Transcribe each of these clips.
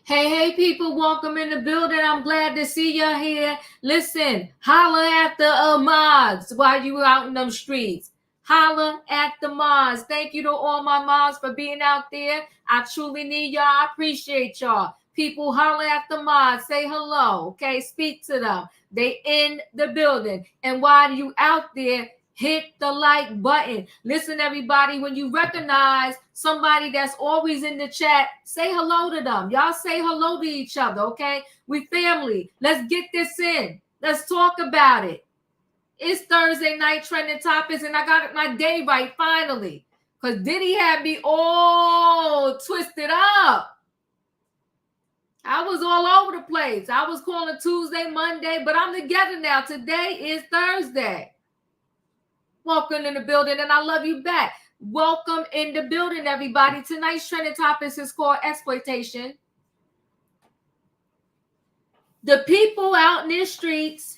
Hey, people, welcome in the building. I'm glad to see you here. Listen, holler at the mods while you out in them streets. Holler at the mods. Thank you to all my mods for being out there. I truly need y'all. I appreciate y'all. People, holler at the mods. Say hello, okay? Speak to them. They in the building. And while you out there, hit the like button. Listen, everybody, when you recognize somebody that's always in the chat, say hello to them. Y'all say hello to each other, okay? We family. Let's get this in. Let's talk about it. It's Thursday night trending topics, and I got my day right finally. Because Diddy had me all twisted up. I was all over the place. I was calling Tuesday, Monday, but I'm together now. Today is Thursday. Welcome in the building, and I love you back. Welcome in the building, everybody. Tonight's trending topics is called exploitation. The people out in the streets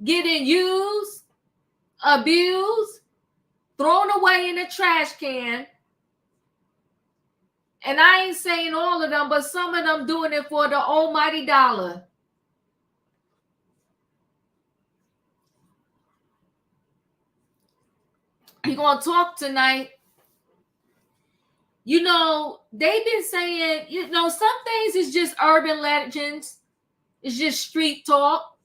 getting used, abused, thrown away in a trash can. And I ain't saying all of them, but some of them doing it for the almighty dollar. We're going to talk tonight. You know, they've been saying, some things is just urban legends. It's just street talk.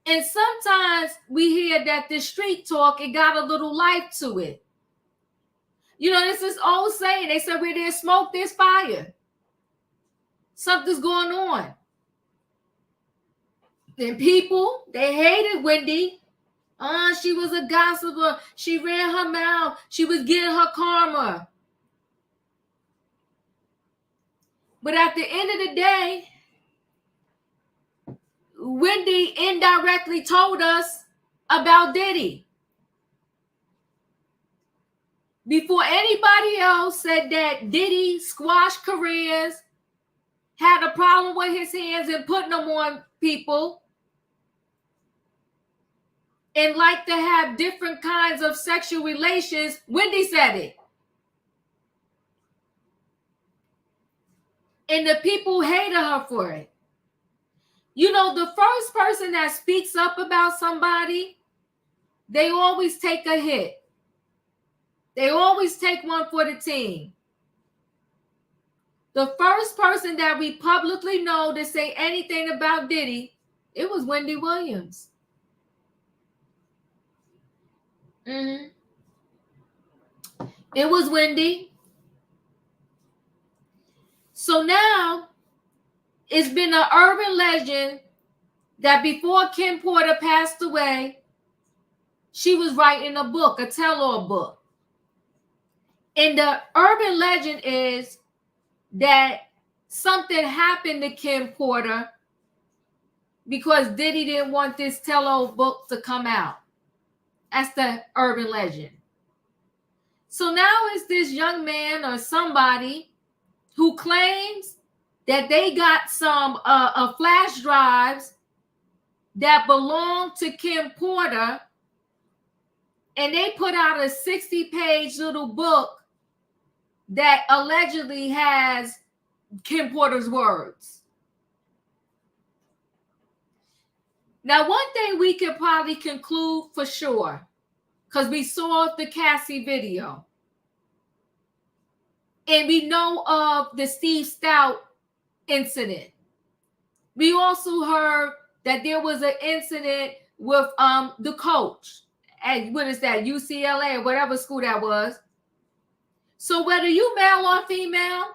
And sometimes we hear that the street talk, it got a little life to it. This is old saying. They said where there's smoke, there's fire. Something's going on. Then people, they hated Wendy. She was a gossiper. She ran her mouth. She was getting her karma. But at the end of the day, Wendy indirectly told us about Diddy. Before anybody else said that Diddy squashed careers, had a problem with his hands and putting them on people, and like to have different kinds of sexual relations, Wendy said it. And the people hated her for it. The first person that speaks up about somebody, they always take a hit. They always take one for the team. The first person that we publicly know to say anything about Diddy, it was Wendy Williams. It was Wendy. So now it's been an urban legend that before Kim Porter passed away, she was writing a book, a tell-all book. And the urban legend is that something happened to Kim Porter because Diddy didn't want this tell-all book to come out. That's the urban legend. So now it's this young man or somebody who claims that they got some flash drives that belong to Kim Porter, and they put out a 60-page little book that allegedly has Kim Porter's words. Now, one thing we could probably conclude for sure, because we saw the Cassie video, and we know of the Steve Stout incident. We also heard that there was an incident with the coach at, what is that, UCLA or whatever school that was. So whether you male or female,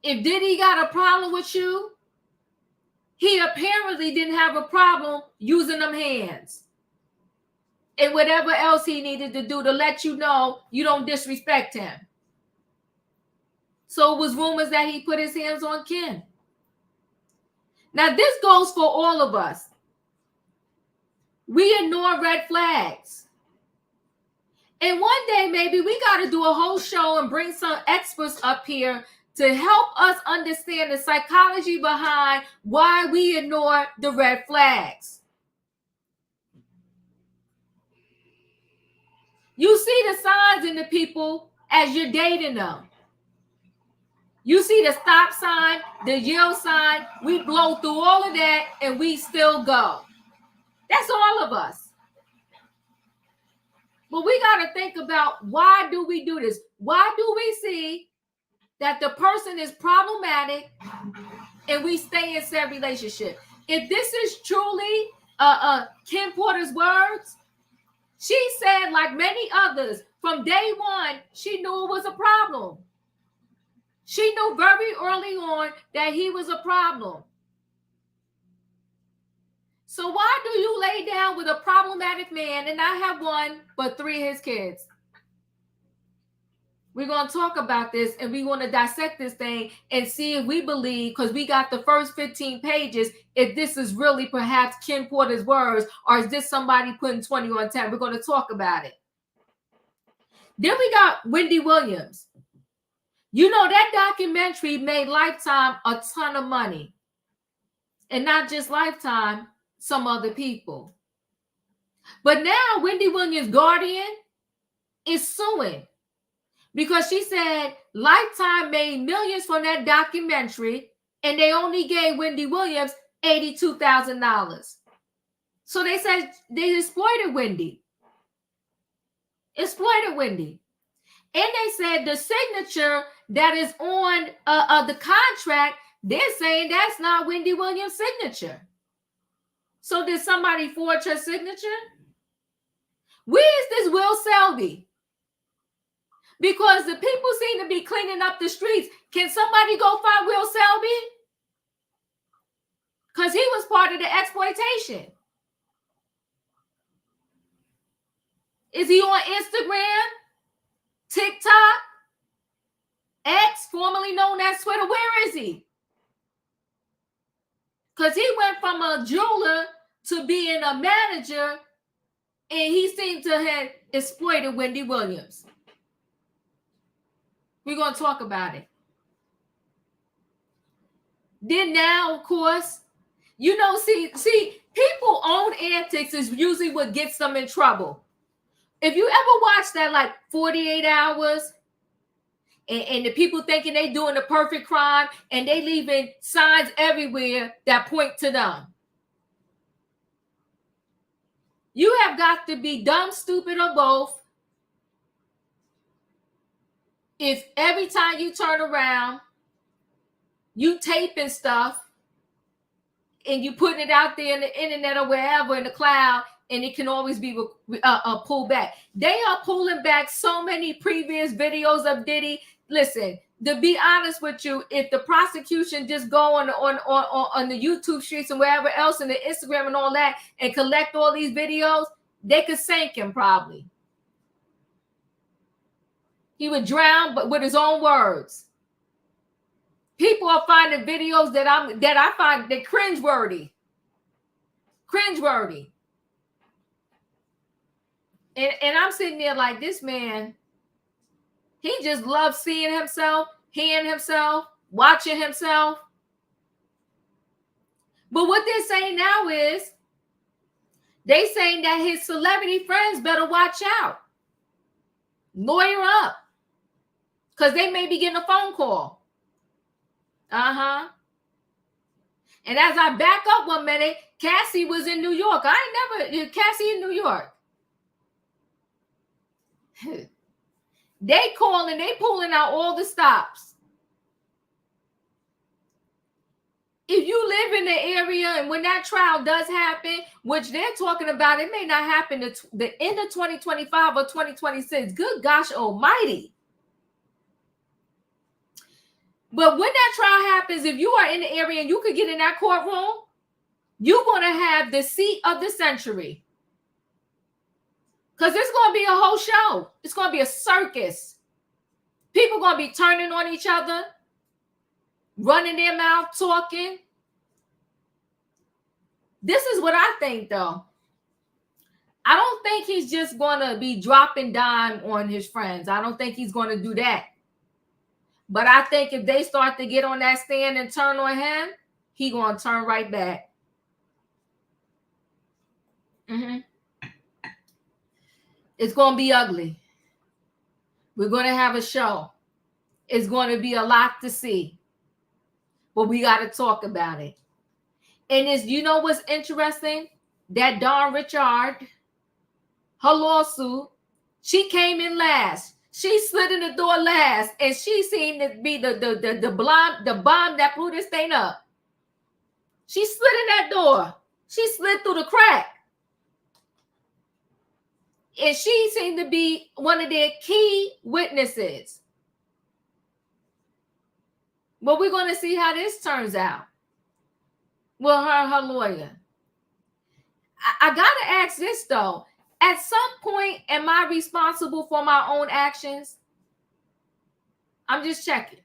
if Diddy got a problem with you, he apparently didn't have a problem using them hands and whatever else he needed to do to let you know you don't disrespect him. So it was rumors that he put his hands on Kim. Now, this goes for all of us. We ignore red flags. And one day, maybe we got to do a whole show and bring some experts up here to help us understand the psychology behind why we ignore the red flags. You see the signs in the people as you're dating them. You see the stop sign, the yield sign, we blow through all of that and we still go. That's all of us. But we got to think about, why do we do this? Why do we see that the person is problematic and we stay in said relationship? If this is truly Kim Porter's words, she said, like many others, from day one, she knew it was a problem. She knew very early on that he was a problem. So why do you lay down with a problematic man and not have one, but 3 of his kids? We're going to talk about this and we want to dissect this thing and see if we believe, because we got the first 15 pages, if this is really perhaps Kim Porter's words, or is this somebody putting 20 on 10? We're going to talk about it. Then we got Wendy Williams. You know, that documentary made Lifetime a ton of money. And not just Lifetime, some other people. But now Wendy Williams' guardian is suing because she said Lifetime made millions from that documentary and they only gave Wendy Williams $82,000. So they said they exploited Wendy. And they said the signature that is on the contract, they're saying that's not Wendy Williams' signature. So did somebody forge her signature? Where is this Will Selby? Because the people seem to be cleaning up the streets. Can somebody go find Will Selby? Because he was part of the exploitation. Is he on Instagram, TikTok, X, formerly known as Twitter? Where is he? Because he went from a jeweler to being a manager, and he seemed to have exploited Wendy Williams. We're going to talk about it. Then now, of course, you know, see, people own antics is usually what gets them in trouble. If you ever watch that, like 48 Hours, and the people thinking they doing the perfect crime, and they leaving signs everywhere that point to them. You have got to be dumb, stupid, or both. If every time you turn around, you taping stuff, and you putting it out there in the internet or wherever in the cloud, and it can always be pulled back. They are pulling back so many previous videos of Diddy. Listen, to be honest with you, if the prosecution just go on the YouTube streets and wherever else, and the Instagram and all that, and collect all these videos, they could sink him probably. He would drown, but with his own words. People are finding videos that I find they're cringeworthy. And I'm sitting there like, this man, he just loves seeing himself, hearing himself, watching himself. But what they're saying now is, they saying that his celebrity friends better watch out. Lawyer up. Because they may be getting a phone call. And as I back up 1 minute, Cassie was in New York. Cassie in New York. They calling, they pulling out all the stops. If you live in the area and when that trial does happen, which they're talking about, it may not happen to the end of 2025 or 2026. Good gosh almighty. But when that trial happens, if you are in the area and you could get in that courtroom, you're going to have the seat of the century. Because it's going to be a whole show. It's going to be a circus. People going to be turning on each other, running their mouth, talking. This is what I think, though. I don't think he's just going to be dropping dime on his friends. I don't think he's going to do that. But I think if they start to get on that stand and turn on him, he going to turn right back. It's going to be ugly. We're going to have a show. It's going to be a lot to see, but we got to talk about it. And is, you know what's interesting? That Dawn Richard, her lawsuit, she came in last. She slid in the door last, and she seemed to be the bomb that blew this thing up. She slid in that door. She slid through the crack. And she seemed to be one of their key witnesses. But we're going to see how this turns out. Well, her lawyer. I got to ask this, though. At some point, am I responsible for my own actions? I'm just checking.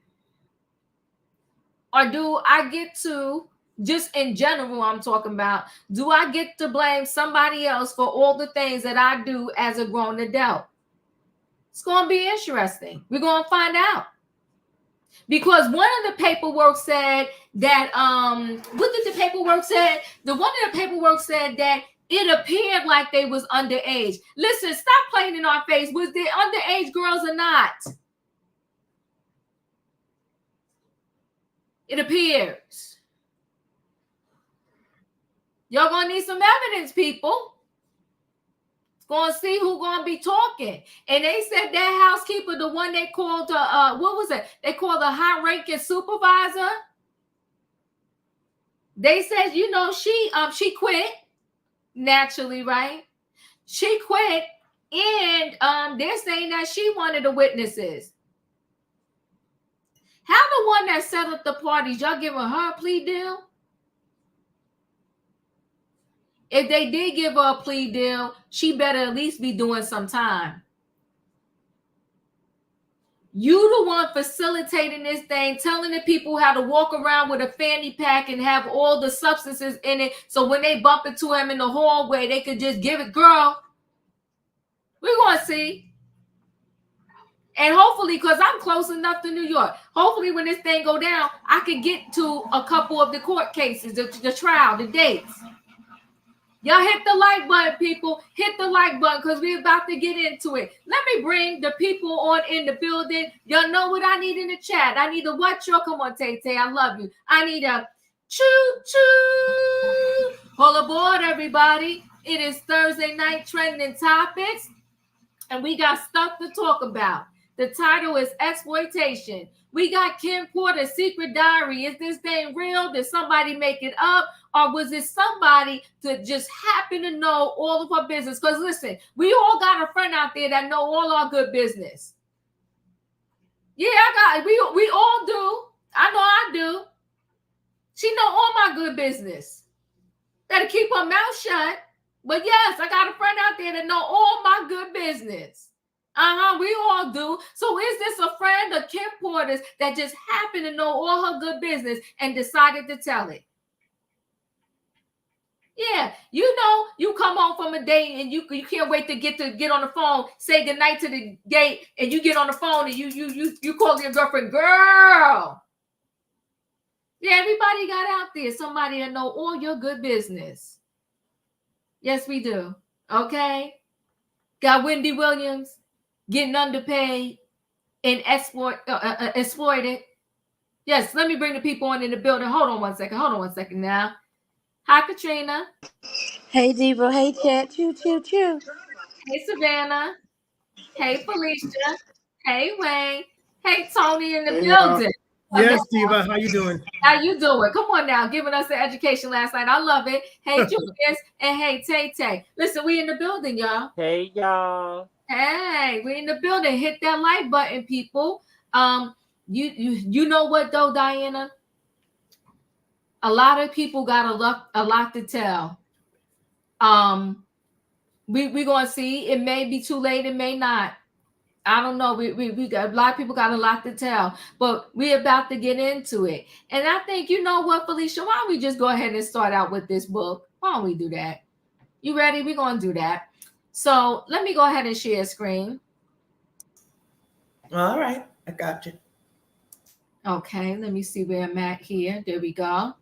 Or do I get to, just in general, I'm talking about, do I get to blame somebody else for all the things that I do as a grown adult? It's going to be interesting. We're going to find out. Because one of the paperwork said that, what did the paperwork say? One of the paperwork said that it appeared like they was underage. Listen, stop playing in our face. Was they underage girls or not? It appears. Y'all gonna need some evidence, people. Gonna see who's gonna be talking. And they said that housekeeper, the one they called what was it? They called the high-ranking supervisor. They said, you know, she quit naturally, right? She quit, and they're saying that she wanted the witnesses. How the one that set up the parties, y'all giving her a plea deal? If they did give her a plea deal, she better at least be doing some time. You the one facilitating this thing, telling the people how to walk around with a fanny pack and have all the substances in it, so when they bump into him in the hallway, they could just give it. Girl, we're going to see. And hopefully, because I'm close enough to New York, hopefully when this thing go down, I can get to a couple of the court cases, the trial, the dates. Y'all hit the like button, people. Hit the like button because we're about to get into it. Let me bring the people on in the building. Y'all know what I need in the chat. I need a what? Y'all come on, Tay Tay. I love you. I need a choo-choo. Hold aboard, everybody. It is Thursday night trending topics, and we got stuff to talk about. The title is Exploitation. We got Kim Porter's secret diary. Is this thing real? Did somebody make it up? Or was it somebody that just happened to know all of her business? Because listen, we all got a friend out there that know all our good business. Yeah, we all do. I know I do. She know all my good business. Gotta keep her mouth shut. But yes, I got a friend out there that know all my good business. We all do. So is this a friend of Kim Porter's that just happened to know all her good business and decided to tell it? Yeah, you know, you come home from a date and you can't wait to get on the phone, say goodnight to the date, and you get on the phone and you call your girlfriend, girl. Yeah, everybody got out there somebody that know all your good business. Yes, we do. Okay. Got Wendy Williams getting underpaid and exploited. Yes, let me bring the people on in the building. Hold on one second now. Hi, Katrina. Hey, Diva. Hey, Chat. Choo, choo, choo. Hey, Savannah. Hey, Felicia. Hey, Wayne. Hey, Tony in the building. Yes, Diva. How you doing? How you doing? Come on now, giving us the education last night. I love it. Hey, Julius, and hey, Tay Tay. Listen, we in the building, y'all. Hey, y'all. Hey, we in the building. Hit that like button, people. You know what though, Diana? A lot of people got a lot to tell. We gonna see. It may be too late. It may not. I don't know. We got a lot of people got a lot to tell, but we're about to get into it. And I think, you know what, Felicia, why don't we just go ahead and start out with this book? Why don't we do that? You ready? We're going to do that. So let me go ahead and share screen. All right. I got you. Okay. Let me see where I'm at here. There we go.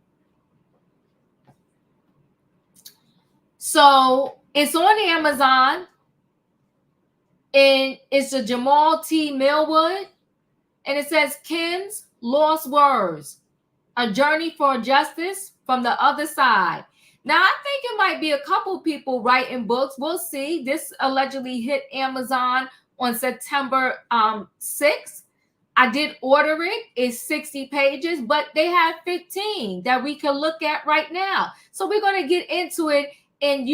So it's on Amazon. And it's a Jamal T. Millwood. And it says, Ken's Lost Words, A Journey for Justice from the Other Side. Now, I think it might be a couple people writing books. We'll see. This allegedly hit Amazon on September 6th. I did order it. It's 60 pages, but they have 15 that we can look at right now. So we're going to get into it and,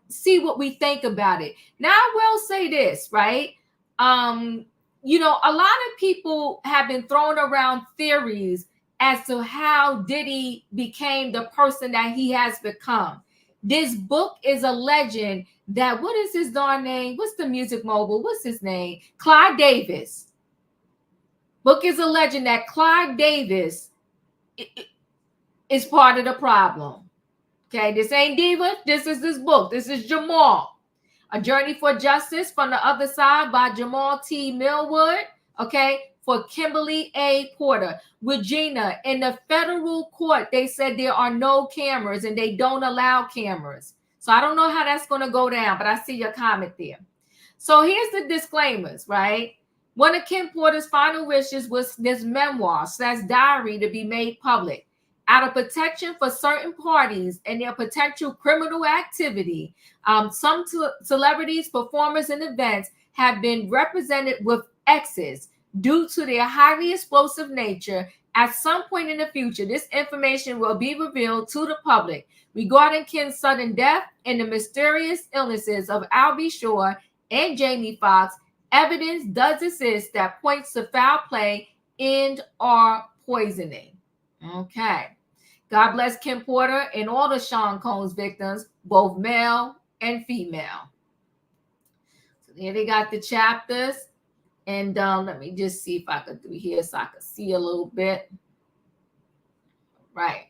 see what we think about it. Now, I will say this, right? A lot of people have been throwing around theories as to how Diddy became the person that he has become. This book is alleging that, what is his darn name? What's the music mogul? What's his name? Clyde Davis. Book is alleging that Clyde Davis is part of the problem. Okay, this ain't Diva. This is this book. This is Jamal. A Journey for Justice from the Other Side by Jamal T. Millwood. Okay, for Kimberly A. Porter. Regina, in the federal court, they said there are no cameras and they don't allow cameras. So I don't know how that's going to go down, but I see your comment there. So here's the disclaimers, right? One of Kim Porter's final wishes was this memoir/diary to be made public. Out of protection for certain parties and their potential criminal activity, some celebrities, performers, and events have been represented with X's due to their highly explosive nature. At some point in the future, this information will be revealed to the public regarding Kim's sudden death and the mysterious illnesses of Al B. Shore and Jamie Foxx. Evidence does exist that points to foul play and/or poisoning. Okay. God bless Kim Porter and all the Sean Combs victims, both male and female. So here they got the chapters. And let me just see if I could do here so I could see a little bit. Right.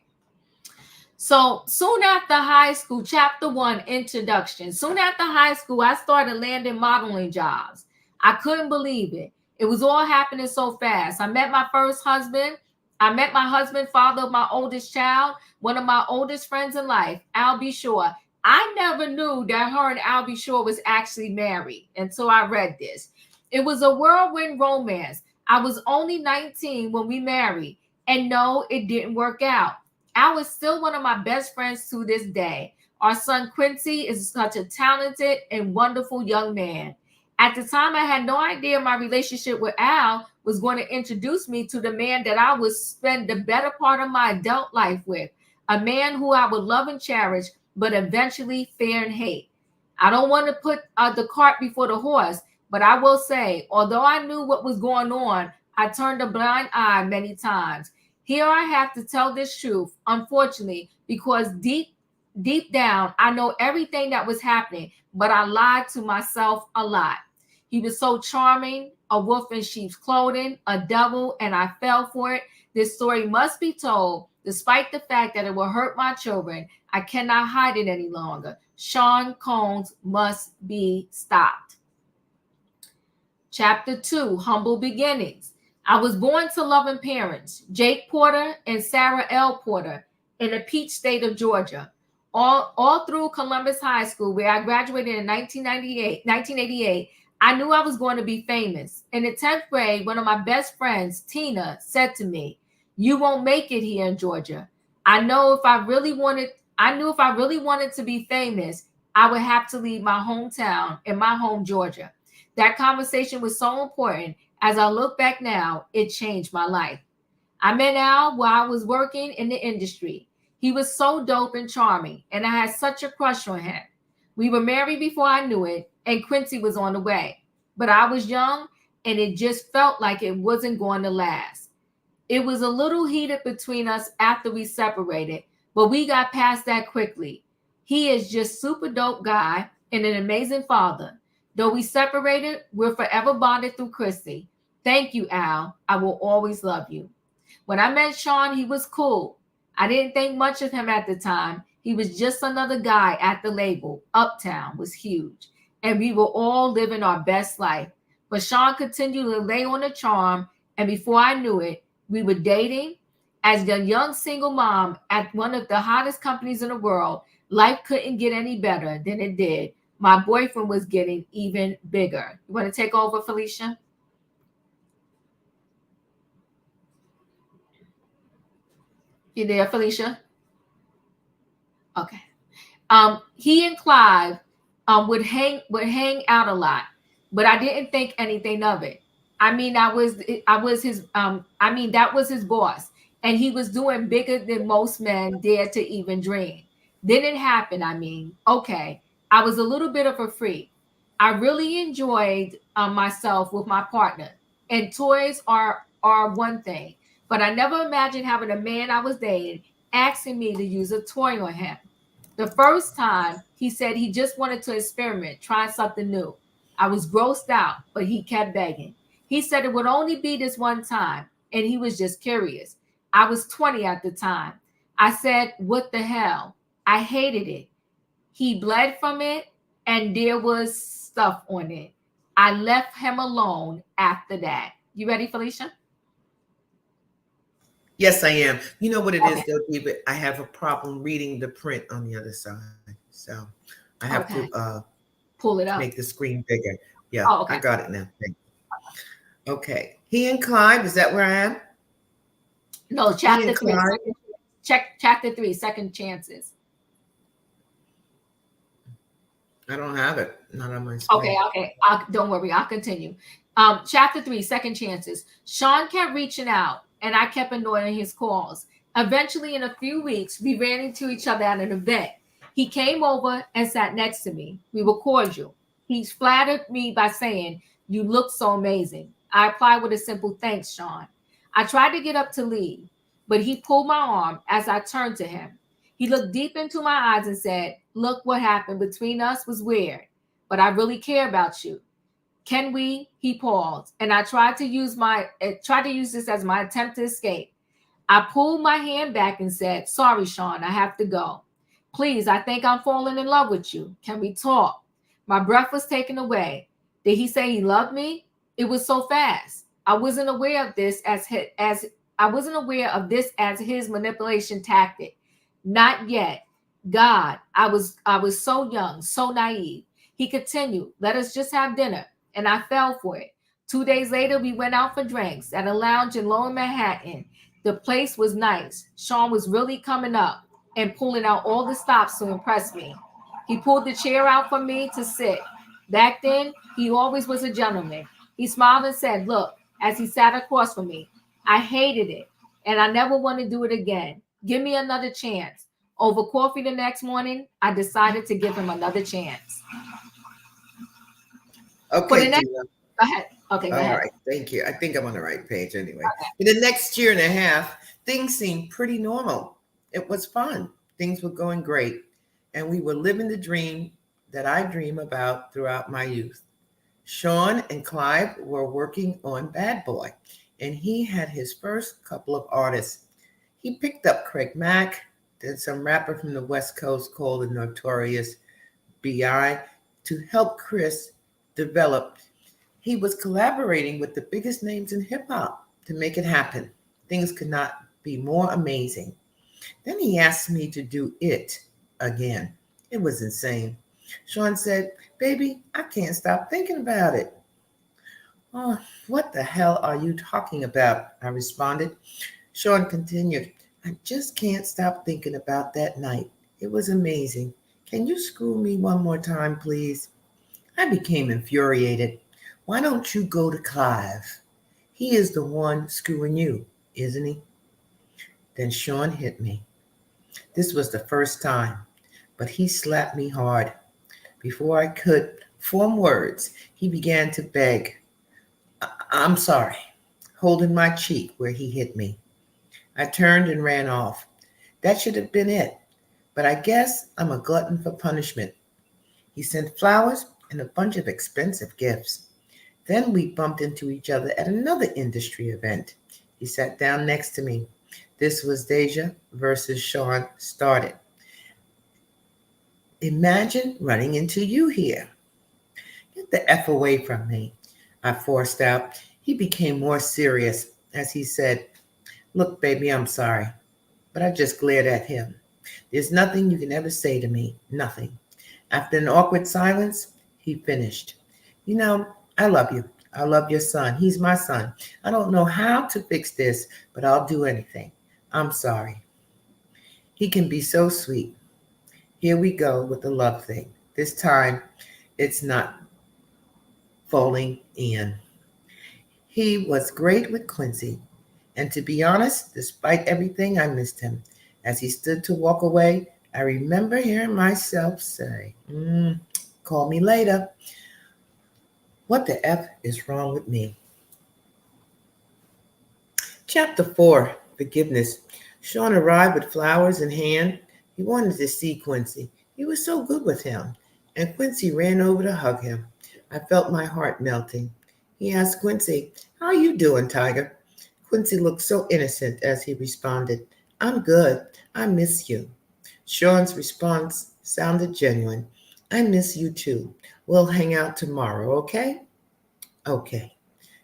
So soon after high school, chapter 1, introduction. Soon after high school, I started landing modeling jobs. I couldn't believe it. It was all happening so fast. I met my first husband. I met my husband, father of my oldest child, one of my oldest friends in life, Al B. Shore. I never knew that her and Al B. Shore was actually married until I read this. It was a whirlwind romance. I was only 19 when we married. And no, it didn't work out. Al is still one of my best friends to this day. Our son Quincy is such a talented and wonderful young man. At the time, I had no idea my relationship with Al was going to introduce me to the man that I would spend the better part of my adult life with, a man who I would love and cherish, but eventually fear and hate. I don't want to put the cart before the horse, but I will say, although I knew what was going on, I turned a blind eye many times. Here I have to tell this truth, unfortunately, because deep down, I know everything that was happening, but I lied to myself a lot. He was so charming, a wolf in sheep's clothing, a devil, and I fell for it. This story must be told, despite the fact that it will hurt my children. I cannot hide it any longer. Sean Combs must be stopped. Chapter 2, Humble Beginnings. I was born to loving parents, Jake Porter and Sarah L. Porter, in the Peach State of Georgia. All through Columbus High School, where I graduated in 1988, I knew I was going to be famous. In the 10th grade, one of my best friends, Tina, said to me, "You won't make it here in Georgia." I knew if I really wanted to be famous, I would have to leave my hometown in my home, Georgia. That conversation was so important. As I look back now, it changed my life. I met Al while I was working in the industry. He was so dope and charming, and I had such a crush on him. We were married before I knew it, and Quincy was on the way. But I was young, and it just felt like it wasn't going to last. It was a little heated between us after we separated, but we got past that quickly. He is just super dope guy and an amazing father. Though we separated, we're forever bonded through Chrissy. Thank you, Al. I will always love you. When I met Sean, he was cool. I didn't think much of him at the time. He was just another guy at the label. Uptown was huge, and we were all living our best life. But Sean continued to lay on the charm, and before I knew it, we were dating. As a young single mom at one of the hottest companies in the world, life couldn't get any better than it did. My boyfriend was getting even bigger. You want to take over, Felicia? You there, Felicia? Okay. He and Clive would hang out a lot, but I didn't think anything of it. I mean, that was his that was his boss, and he was doing bigger than most men dare to even dream. Then it happened. I mean, okay, I was a little bit of a freak. I really enjoyed myself with my partner, and toys are one thing, but I never imagined having a man I was dating asking me to use a toy on him. The first time, he said he just wanted to experiment, try something new. I was grossed out, but he kept begging. He said it would only be this one time, and he was just curious. I was 20 at the time. I said, "What the hell?" I hated it. He bled from it, and there was stuff on it. I left him alone after that. You ready, Felicia? Yes, I am. You know what it is, Okay. though, David? I have a problem reading the print on the other side. So I have Okay. to Pull it up. make the screen bigger. Yeah, Oh, I okay. got it now. Okay. He and Clive, is that where I am? No, He chapter and 3. Clive? Chapter 3, second chances. I don't have it. Not on my Okay, screen. don't worry. I'll continue. Chapter 3, second chances. Sean kept reaching out, and I kept ignoring his calls. Eventually, in a few weeks, we ran into each other at an event. He came over and sat next to me. We were cordial. He flattered me by saying, "You look so amazing." I replied with a simple thanks, Sean. I tried to get up to leave, but he pulled my arm as I turned to him. He looked deep into my eyes and said, "Look, what happened between us was weird, but I really care about you. Can we?" He paused, and I tried to use this as my attempt to escape. I pulled my hand back and said, "Sorry, Sean, I have to go. Please, I think I'm falling in love with you. Can we talk?" My breath was taken away. Did he say he loved me? It was so fast. I wasn't aware of this as his manipulation tactic. Not yet. God, I was so young, so naive. He continued, "Let us just have dinner." And I fell for it. 2 days later, we went out for drinks at a lounge in Lower Manhattan. The place was nice. Sean was really coming up and pulling out all the stops to impress me. He pulled the chair out for me to sit. Back then, he always was a gentleman. He smiled and said, "Look," as he sat across from me. I hated it, and I never want to do it again. Give me another chance. Over coffee the next morning, I decided to give him another chance. For the Okay, next, Tina. go ahead. Okay, go All ahead. right. Thank you. I think I'm on the right page anyway. For the next year and a half, things seemed pretty normal. It was fun. Things were going great. And we were living the dream that I dream about throughout my youth. Sean and Clive were working on Bad Boy, and he had his first couple of artists. He picked up Craig Mack, then some rapper from the West Coast called the Notorious B.I. to help Chris develop. He was collaborating with the biggest names in hip hop to make it happen. Things could not be more amazing. Then he asked me to do it again. It was insane. Sean said, "Baby, I can't stop thinking about it." "Oh, what the hell are you talking about?" I responded. Sean continued, "I just can't stop thinking about that night. It was amazing. Can you screw me one more time, please?" I became infuriated. "Why don't you go to Clive? He is the one screwing you, isn't he?" Then Sean hit me. This was the first time, but he slapped me hard. Before I could form words, he began to beg. "I'm sorry," holding my cheek where he hit me. I turned and ran off. That should have been it, but I guess I'm a glutton for punishment. He sent flowers and a bunch of expensive gifts. Then we bumped into each other at another industry event. He sat down next to me. This was Deja versus Sean started. "Imagine running into you here." "Get the F away from me," I forced out. He became more serious as he said, "Look, baby, I'm sorry." But I just glared at him. "There's nothing you can ever say to me, nothing." After an awkward silence, he finished. "You know, I love you. I love your son. He's my son. I don't know how to fix this, but I'll do anything. I'm sorry." He can be so sweet. Here we go with the love thing. This time, it's not falling in. He was great with Quincy, and to be honest, despite everything, I missed him. As he stood to walk away, I remember hearing myself say, call me later. What the F is wrong with me? Chapter 4, Forgiveness. Sean arrived with flowers in hand. He wanted to see Quincy. He was so good with him. And Quincy ran over to hug him. I felt my heart melting. He asked Quincy, how are you doing, Tiger? Quincy looked so innocent as he responded, I'm good. I miss you. Sean's response sounded genuine. I miss you too. We'll hang out tomorrow, okay? Okay.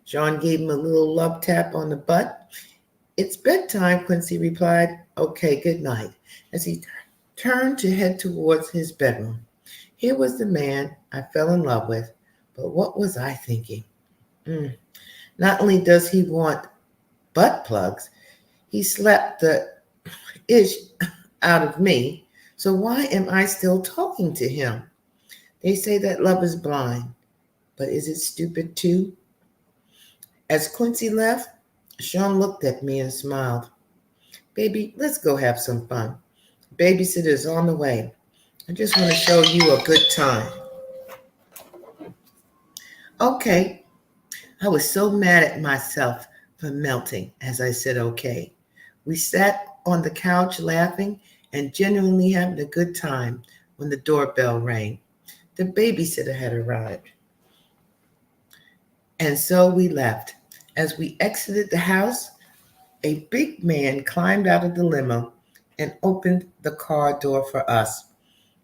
Sean gave him a little love tap on the butt. It's bedtime, Quincy replied. Okay, good night. As he turned to head towards his bedroom. Here was the man I fell in love with, but what was I thinking? Not only does he want butt plugs, he slapped the ish out of me. So why am I still talking to him? They say that love is blind, but is it stupid too? As Quincy left, Sean looked at me and smiled. Baby, let's go have some fun. Babysitter's on the way. I just want to show you a good time. Okay. I was so mad at myself for melting as I said okay. We sat on the couch laughing and genuinely having a good time when the doorbell rang. The babysitter had arrived. And so we left. As we exited the house, a big man climbed out of the limo and opened the car door for us.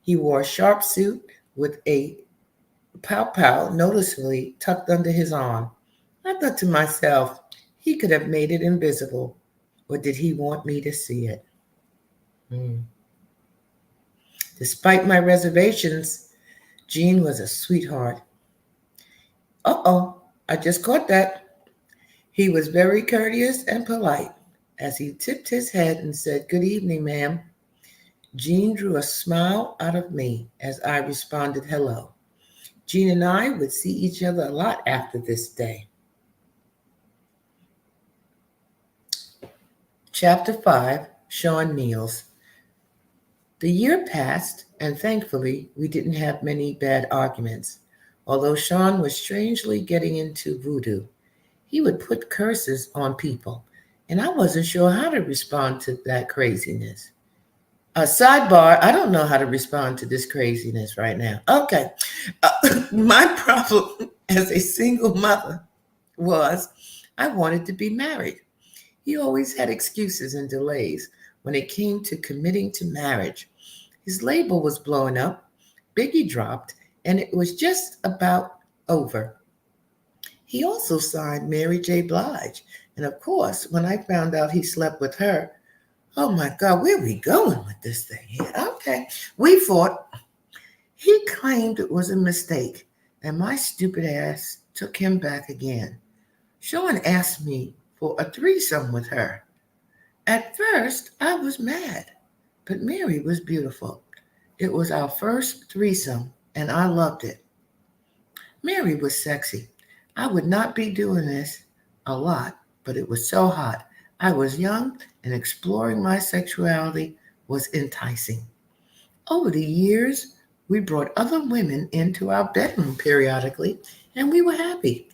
He wore a sharp suit with a pow-pow noticeably tucked under his arm. I thought to myself, he could have made it invisible, or did he want me to see it? Despite my reservations, Gene was a sweetheart. I just caught that. He was very courteous and polite as he tipped his head and said, good evening, ma'am. Gene drew a smile out of me as I responded, hello. Gene and I would see each other a lot after this day. Chapter 5, Sean Meals. The year passed, and thankfully, we didn't have many bad arguments, although Sean was strangely getting into voodoo. He would put curses on people, and I wasn't sure how to respond to that craziness. A sidebar, I don't know how to respond to this craziness right now. Okay. My problem as a single mother was I wanted to be married. He always had excuses and delays when it came to committing to marriage. His label was blowing up, Biggie dropped, and it was just about over. He also signed Mary J. Blige. And of course, when I found out he slept with her, oh my God, where are we going with this thing here? Okay. We fought. He claimed it was a mistake, and my stupid ass took him back again. Sean asked me for a threesome with her. At first, I was mad, but Mary was beautiful. It was our first threesome, and I loved it. Mary was sexy. I would not be doing this a lot, but it was so hot. I was young, and exploring my sexuality was enticing. Over the years, we brought other women into our bedroom periodically, and we were happy.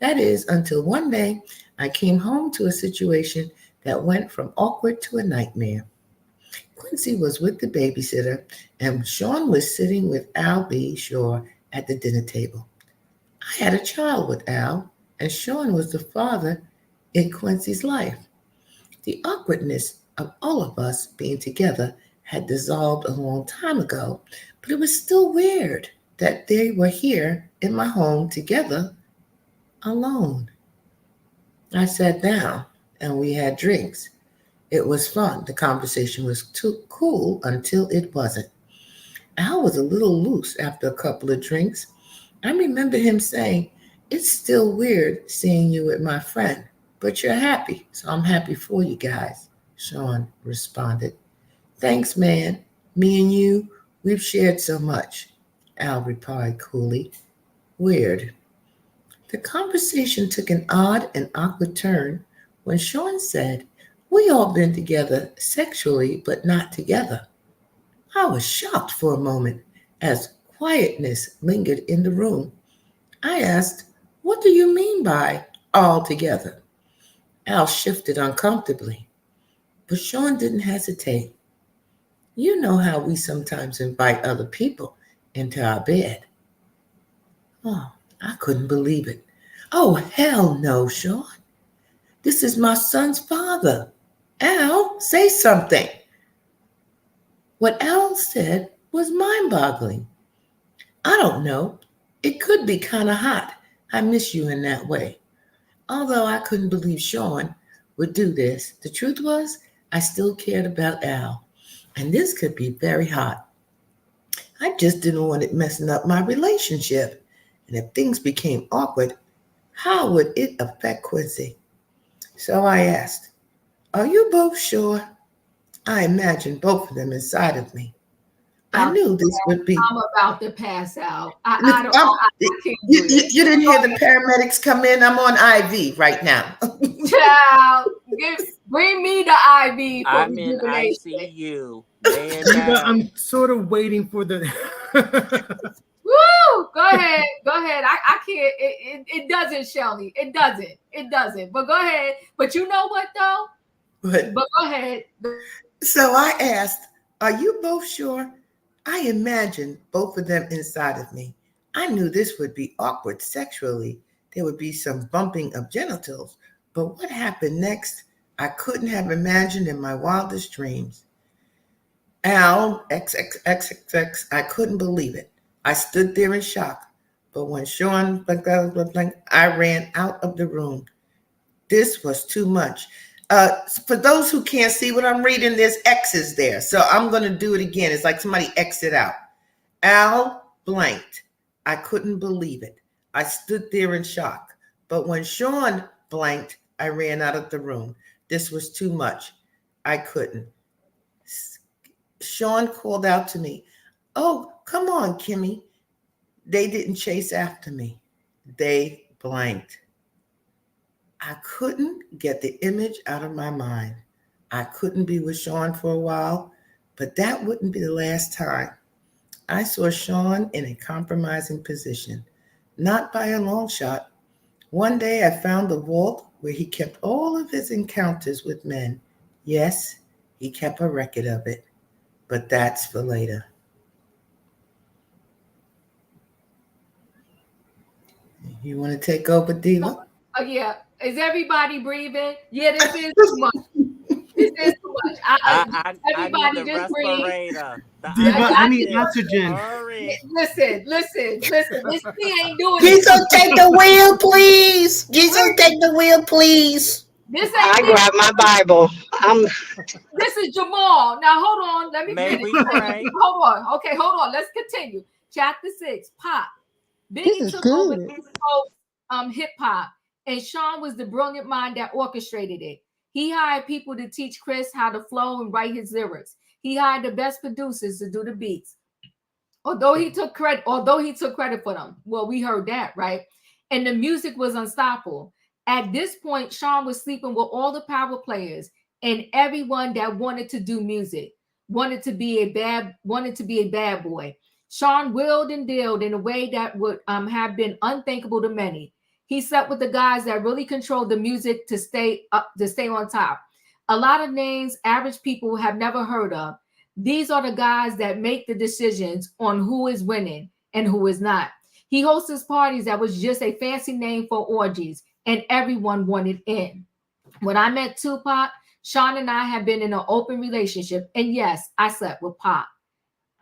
That is, until one day I came home to a situation that went from awkward to a nightmare. Quincy was with the babysitter, and Sean was sitting with Al B. Shore at the dinner table. I had a child with Al, and Sean was the father in Quincy's life. The awkwardness of all of us being together had dissolved a long time ago, but it was still weird that they were here in my home together, alone. I sat down and we had drinks. It was fun. The conversation was too cool until it wasn't. Al was a little loose after a couple of drinks. I remember him saying, it's still weird seeing you with my friend, but you're happy, so I'm happy for you guys, Sean responded. Thanks, man. Me and you, we've shared so much, Al replied coolly. Weird. The conversation took an odd and awkward turn when Sean said, We all been together sexually, but not together. I was shocked for a moment as quietness lingered in the room. I asked, What do you mean by all together? Al shifted uncomfortably, but Sean didn't hesitate. You know how we sometimes invite other people into our bed. Oh, I couldn't believe it. Oh, hell no, Sean. This is my son's father. Al, say something. What Al said was mind boggling. I don't know. It could be kind of hot. I miss you in that way. Although I couldn't believe Sean would do this, the truth was I still cared about Al. And this could be very hot. I just didn't want it messing up my relationship. And if things became awkward, how would it affect Quincy? So I asked, Are you both sure? I imagined both of them inside of me. I knew this would be. I'm about to pass out. I can't do it. You didn't hear the paramedics come in. I'm on IV right now. Child, bring me the IV for I'm in rejuvenation. ICU. I'm sort of waiting for the. Woo! Go ahead. I can't. It doesn't, Shelly. It doesn't. But go ahead. But you know what though? But go ahead. So I asked, Are you both sure? I imagined both of them inside of me. I knew this would be awkward sexually. There would be some bumping of genitals. But what happened next, I couldn't have imagined in my wildest dreams. Al, XXXXX, I couldn't believe it. I stood there in shock. But when Sean, I ran out of the room. This was too much. For those who can't see what I'm reading, there's X's there. So I'm going to do it again. It's like somebody X'd out. Al blanked. I couldn't believe it. I stood there in shock. But when Sean blanked, I ran out of the room. This was too much. I couldn't. Sean called out to me, Oh, come on, Kimmy. They didn't chase after me. They blanked. I couldn't get the image out of my mind. I couldn't be with Sean for a while, but that wouldn't be the last time. I saw Sean in a compromising position, not by a long shot. One day I found the vault where he kept all of his encounters with men. Yes, he kept a record of it, but that's for later. You want to take over, Diva? Oh, yeah. Is everybody breathing? Yeah, this is too much. This is too much. Everybody just breathe. Diva, I need oxygen. Listen. This thing ain't doing Jesus, take the wheel, please. Jesus, take the wheel, please. I grab my Bible. This is Jamal. Now hold on. Let me finish. Hold on. Okay, hold on. Let's continue. Chapter 6. Pop. Biggie took over hip hop, and Sean was the brilliant mind that orchestrated it. He hired people to teach Chris how to flow and write his lyrics. He hired the best producers to do the beats. Although he took credit for them. Well, we heard that, right? And the music was unstoppable. At this point, Sean was sleeping with all the power players and everyone that wanted to do music, wanted to be a bad boy. Sean willed and dealed in a way that would have been unthinkable to many. He slept with the guys that really controlled the music to stay on top. A lot of names average people have never heard of. These are the guys that make the decisions on who is winning and who is not. He hosts parties that was just a fancy name for orgies, and everyone wanted in. When I met Tupac, Sean and I had been in an open relationship, and yes, I slept with Pac.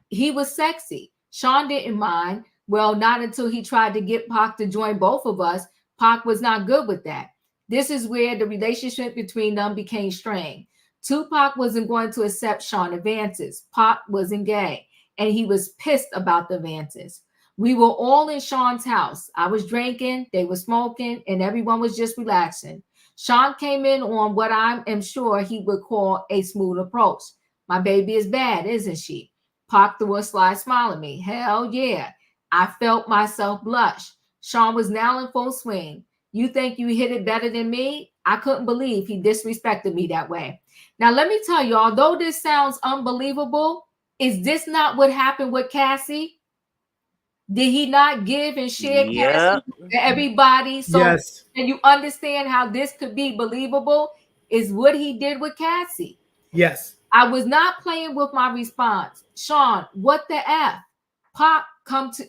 He was sexy. Sean didn't mind. Well, not until he tried to get Pac to join both of us. Pac was not good with that. This is where the relationship between them became strained. Tupac wasn't going to accept Sean advances. Pac wasn't gay, and he was pissed about the advances. We were all in Sean's house. I was drinking, they were smoking, and everyone was just relaxing. Sean came in on what I am sure he would call a smooth approach. My baby is bad, isn't she? Pac threw a sly smile at me. Hell yeah. I felt myself blush. Sean was now in full swing. You think you hit it better than me? I couldn't believe he disrespected me that way. Now, let me tell you, although this sounds unbelievable, is this not what happened with Cassie? Did he not give and share Cassie to everybody? So Yes. can you understand how this could be believable? Is what he did with Cassie. Yes. I was not playing with my response. Sean, what the F? Pop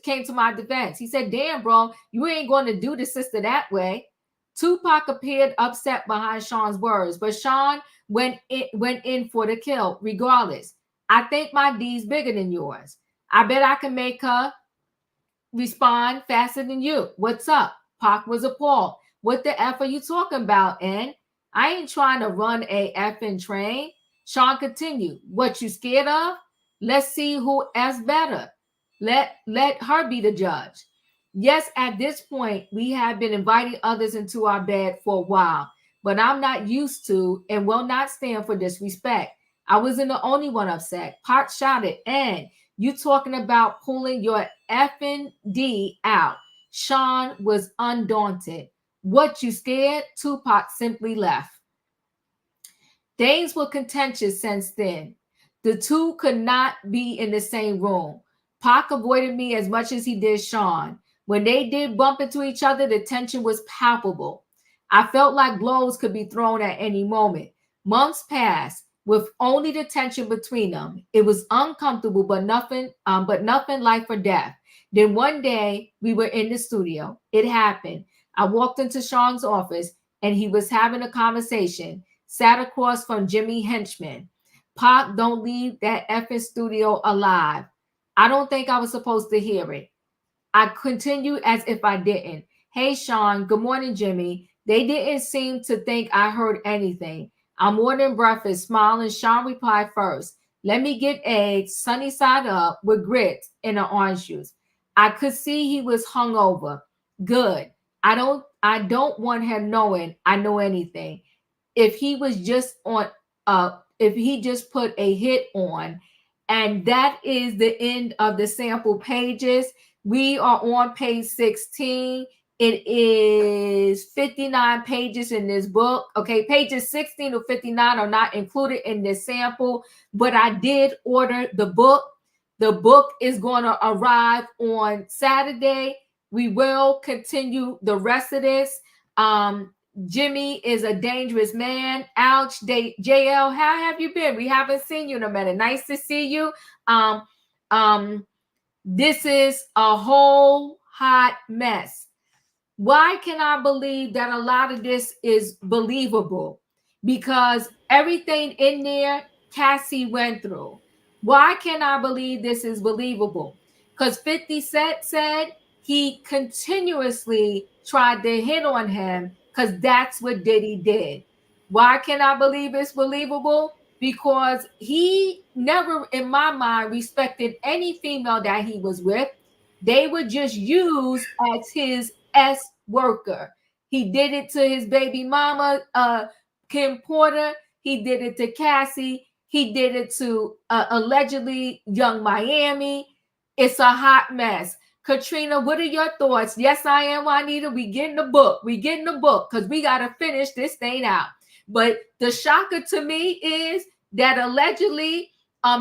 came to my defense. He said, damn, bro, you ain't going to do the sister that way. Tupac appeared upset behind Sean's words, but Sean went in for the kill regardless. I think my D's bigger than yours. I bet I can make her respond faster than you. What's up? Pac was appalled. What the F are you talking about, N? I ain't trying to run a effing train. Sean continued. What you scared of? Let's see who F's better. Let her be the judge. Yes, at this point, we have been inviting others into our bed for a while, but I'm not used to and will not stand for disrespect. I wasn't the only one upset. Pac shouted, and you talking about pulling your effing D out. Sean was undaunted. What, you scared? Tupac simply left. Things were contentious since then. The two could not be in the same room. Pac avoided me as much as he did Sean. When they did bump into each other, the tension was palpable. I felt like blows could be thrown at any moment. Months passed with only the tension between them. It was uncomfortable, but nothing life or death. Then one day we were in the studio. It happened. I walked into Sean's office and he was having a conversation, sat across from Jimmy Henchman. Pac, don't leave that effing studio alive. I don't think I was supposed to hear it. I continued as if I didn't. Hey, Sean. Good morning, Jimmy. They didn't seem to think I heard anything. I'm ordering breakfast, smiling. Sean replied first. Let me get eggs, sunny side up, with grits and an orange juice. I could see he was hungover. Good. I don't want him knowing I know anything. If he was just on, if he just put a hit on, and that is the end of the sample pages. We are on page 16. It is 59 pages in this book. Okay, pages 16 to 59 are not included in this sample, but I did order the book. The book is going to arrive on Saturday. We will continue the rest of this. Jimmy is a dangerous man. Ouch, JL, how have you been? We haven't seen you in a minute. Nice to see you. This is a whole hot mess. Why can I believe that a lot of this is believable? Because everything in there Cassie went through. Why can I believe this is believable? Because 50 Cent said he continuously tried to hit on him because that's what Diddy did. Why can I believe it's believable? Because he never, in my mind, respected any female that he was with. They were just used as his worker. He did it to his baby mama, Kim Porter. He did it to Cassie. He did it to allegedly Young Miami. It's a hot mess. Katrina, what are your thoughts? Yes, I am, Juanita. We getting the book. We getting the book because we got to finish this thing out. But the shocker to me is that allegedly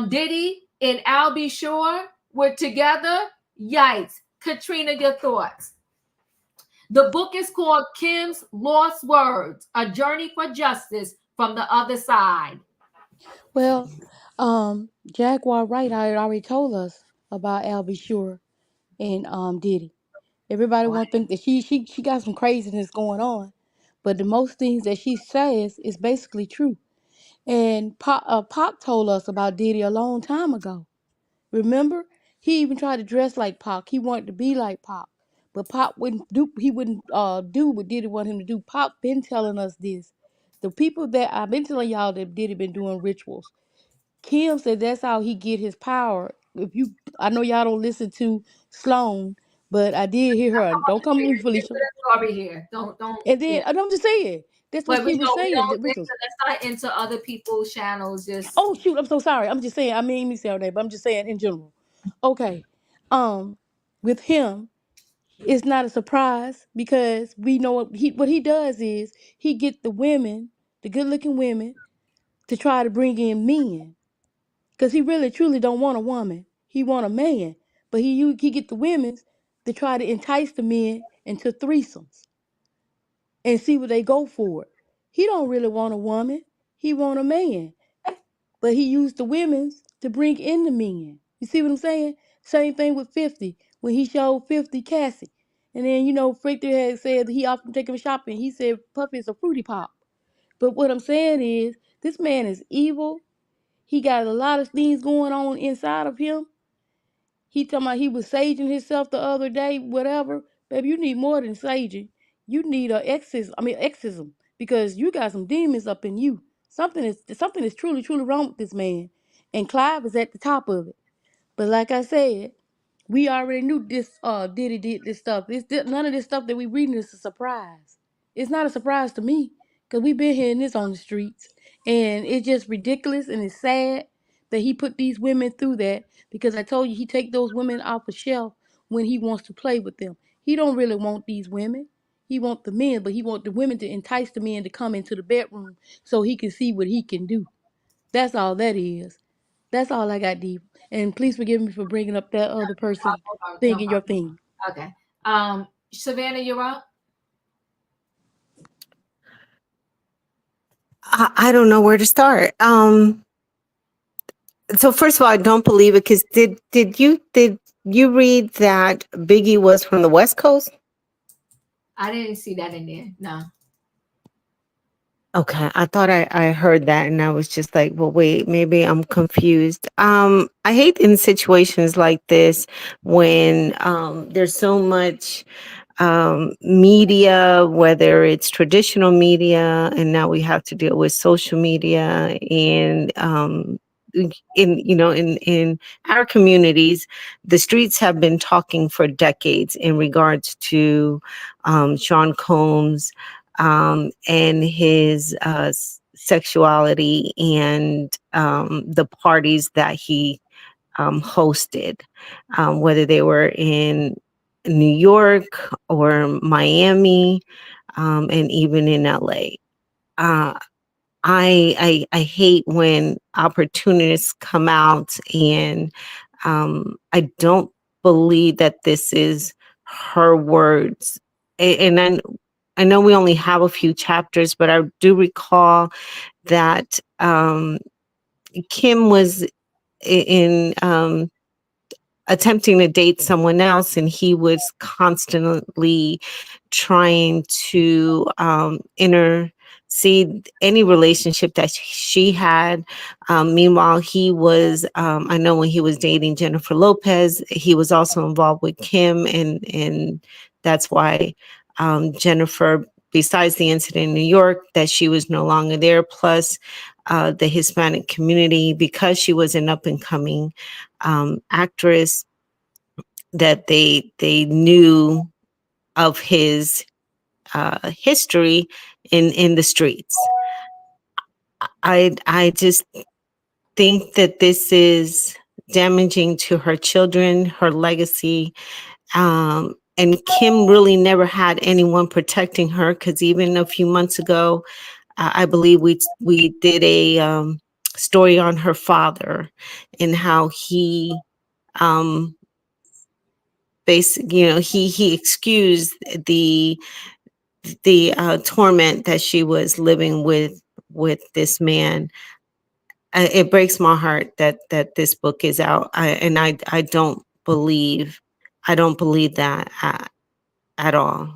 Diddy and Albie Shore were together. Yikes. Katrina, your thoughts? The book is called Kim's Lost Words, A Journey for Justice from the Other Side. Well, Jaguar Wright already told us about Albie Shore and Diddy. Everybody want to think that she got some craziness going on, but the most things that she says is basically true. And Pac told us about Diddy a long time ago. Remember, he even tried to dress like Pac. He wanted to be like Pac, but Pac wouldn't do. He wouldn't do what Diddy wanted him to do. Pac been telling us this. The people that I've been telling y'all that Diddy been doing rituals. Kim said that's how he get his power. I know y'all don't listen to Sloan, but I did hear her. Don't come to me, Felicia. Sorry here. Don't. And then Yeah. I'm just saying That's what But we she was don't saying. let's not into other people's channels. Just Oh shoot, I'm so sorry. I'm just saying. I mean, me say her name, but I'm just saying in general. Okay, with him, it's not a surprise because we know what he does is he get the women, the good looking women, to try to bring in men, because he really truly don't want a woman. He want a man, but he get the women to try to entice the men into threesomes and see what they go for. He don't really want a woman. He want a man. But he used the women's to bring in the men. You see what I'm saying? Same thing with 50 when he showed 50 Cassie. And then, Frater had said that he often take him shopping. He said Puffy is a fruity pop. But what I'm saying is, this man is evil. He got a lot of things going on inside of him. He talking about he was saging himself the other day, whatever. Baby, you need more than saging. You need exorcism, because you got some demons up in you. Something is truly, truly wrong with this man. And Clive is at the top of it. But like I said, we already knew this Diddy did this stuff. None of this stuff that we reading is a surprise. It's not a surprise to me, because we've been hearing this on the streets. And it's just ridiculous, and it's sad that he put these women through that, because I told you he take those women off a shelf when he wants to play with them. He don't really want these women. He want the men, but he want the women to entice the men to come into the bedroom so he can see what he can do. That's all that is. That's all I got, Deep. And please forgive me for bringing up that other person thing in your thing. Okay. Savannah, you're up. I don't know where to start. So first of all, I don't believe it, because did you read that Biggie was from the West Coast? I didn't see that in there. No. Okay, I thought I heard that, and I was just like, well, wait, maybe I'm confused. I hate in situations like this when there's so much media, whether it's traditional media, and now we have to deal with social media, and in our communities, the streets have been talking for decades in regards to Sean Combs and his sexuality, and the parties that he hosted, whether they were in New York or Miami, and even in LA. I hate when opportunists come out, and I don't believe that this is her words. And I know we only have a few chapters, but I do recall that Kim was in attempting to date someone else, and he was constantly trying to intercede any relationship that she had. Meanwhile, he was, I know when he was dating Jennifer Lopez, he was also involved with Kim, and that's why Jennifer, besides the incident in New York, that she was no longer there, plus the Hispanic community, because she was an up and coming actress, that they knew of his history in the streets. I just think that this is damaging to her children, her legacy. And Kim really never had anyone protecting her, because even a few months ago, I believe we did a story on her father and how he basically, he excused the torment that she was living with this man. It breaks my heart that this book is out. I don't believe that at all.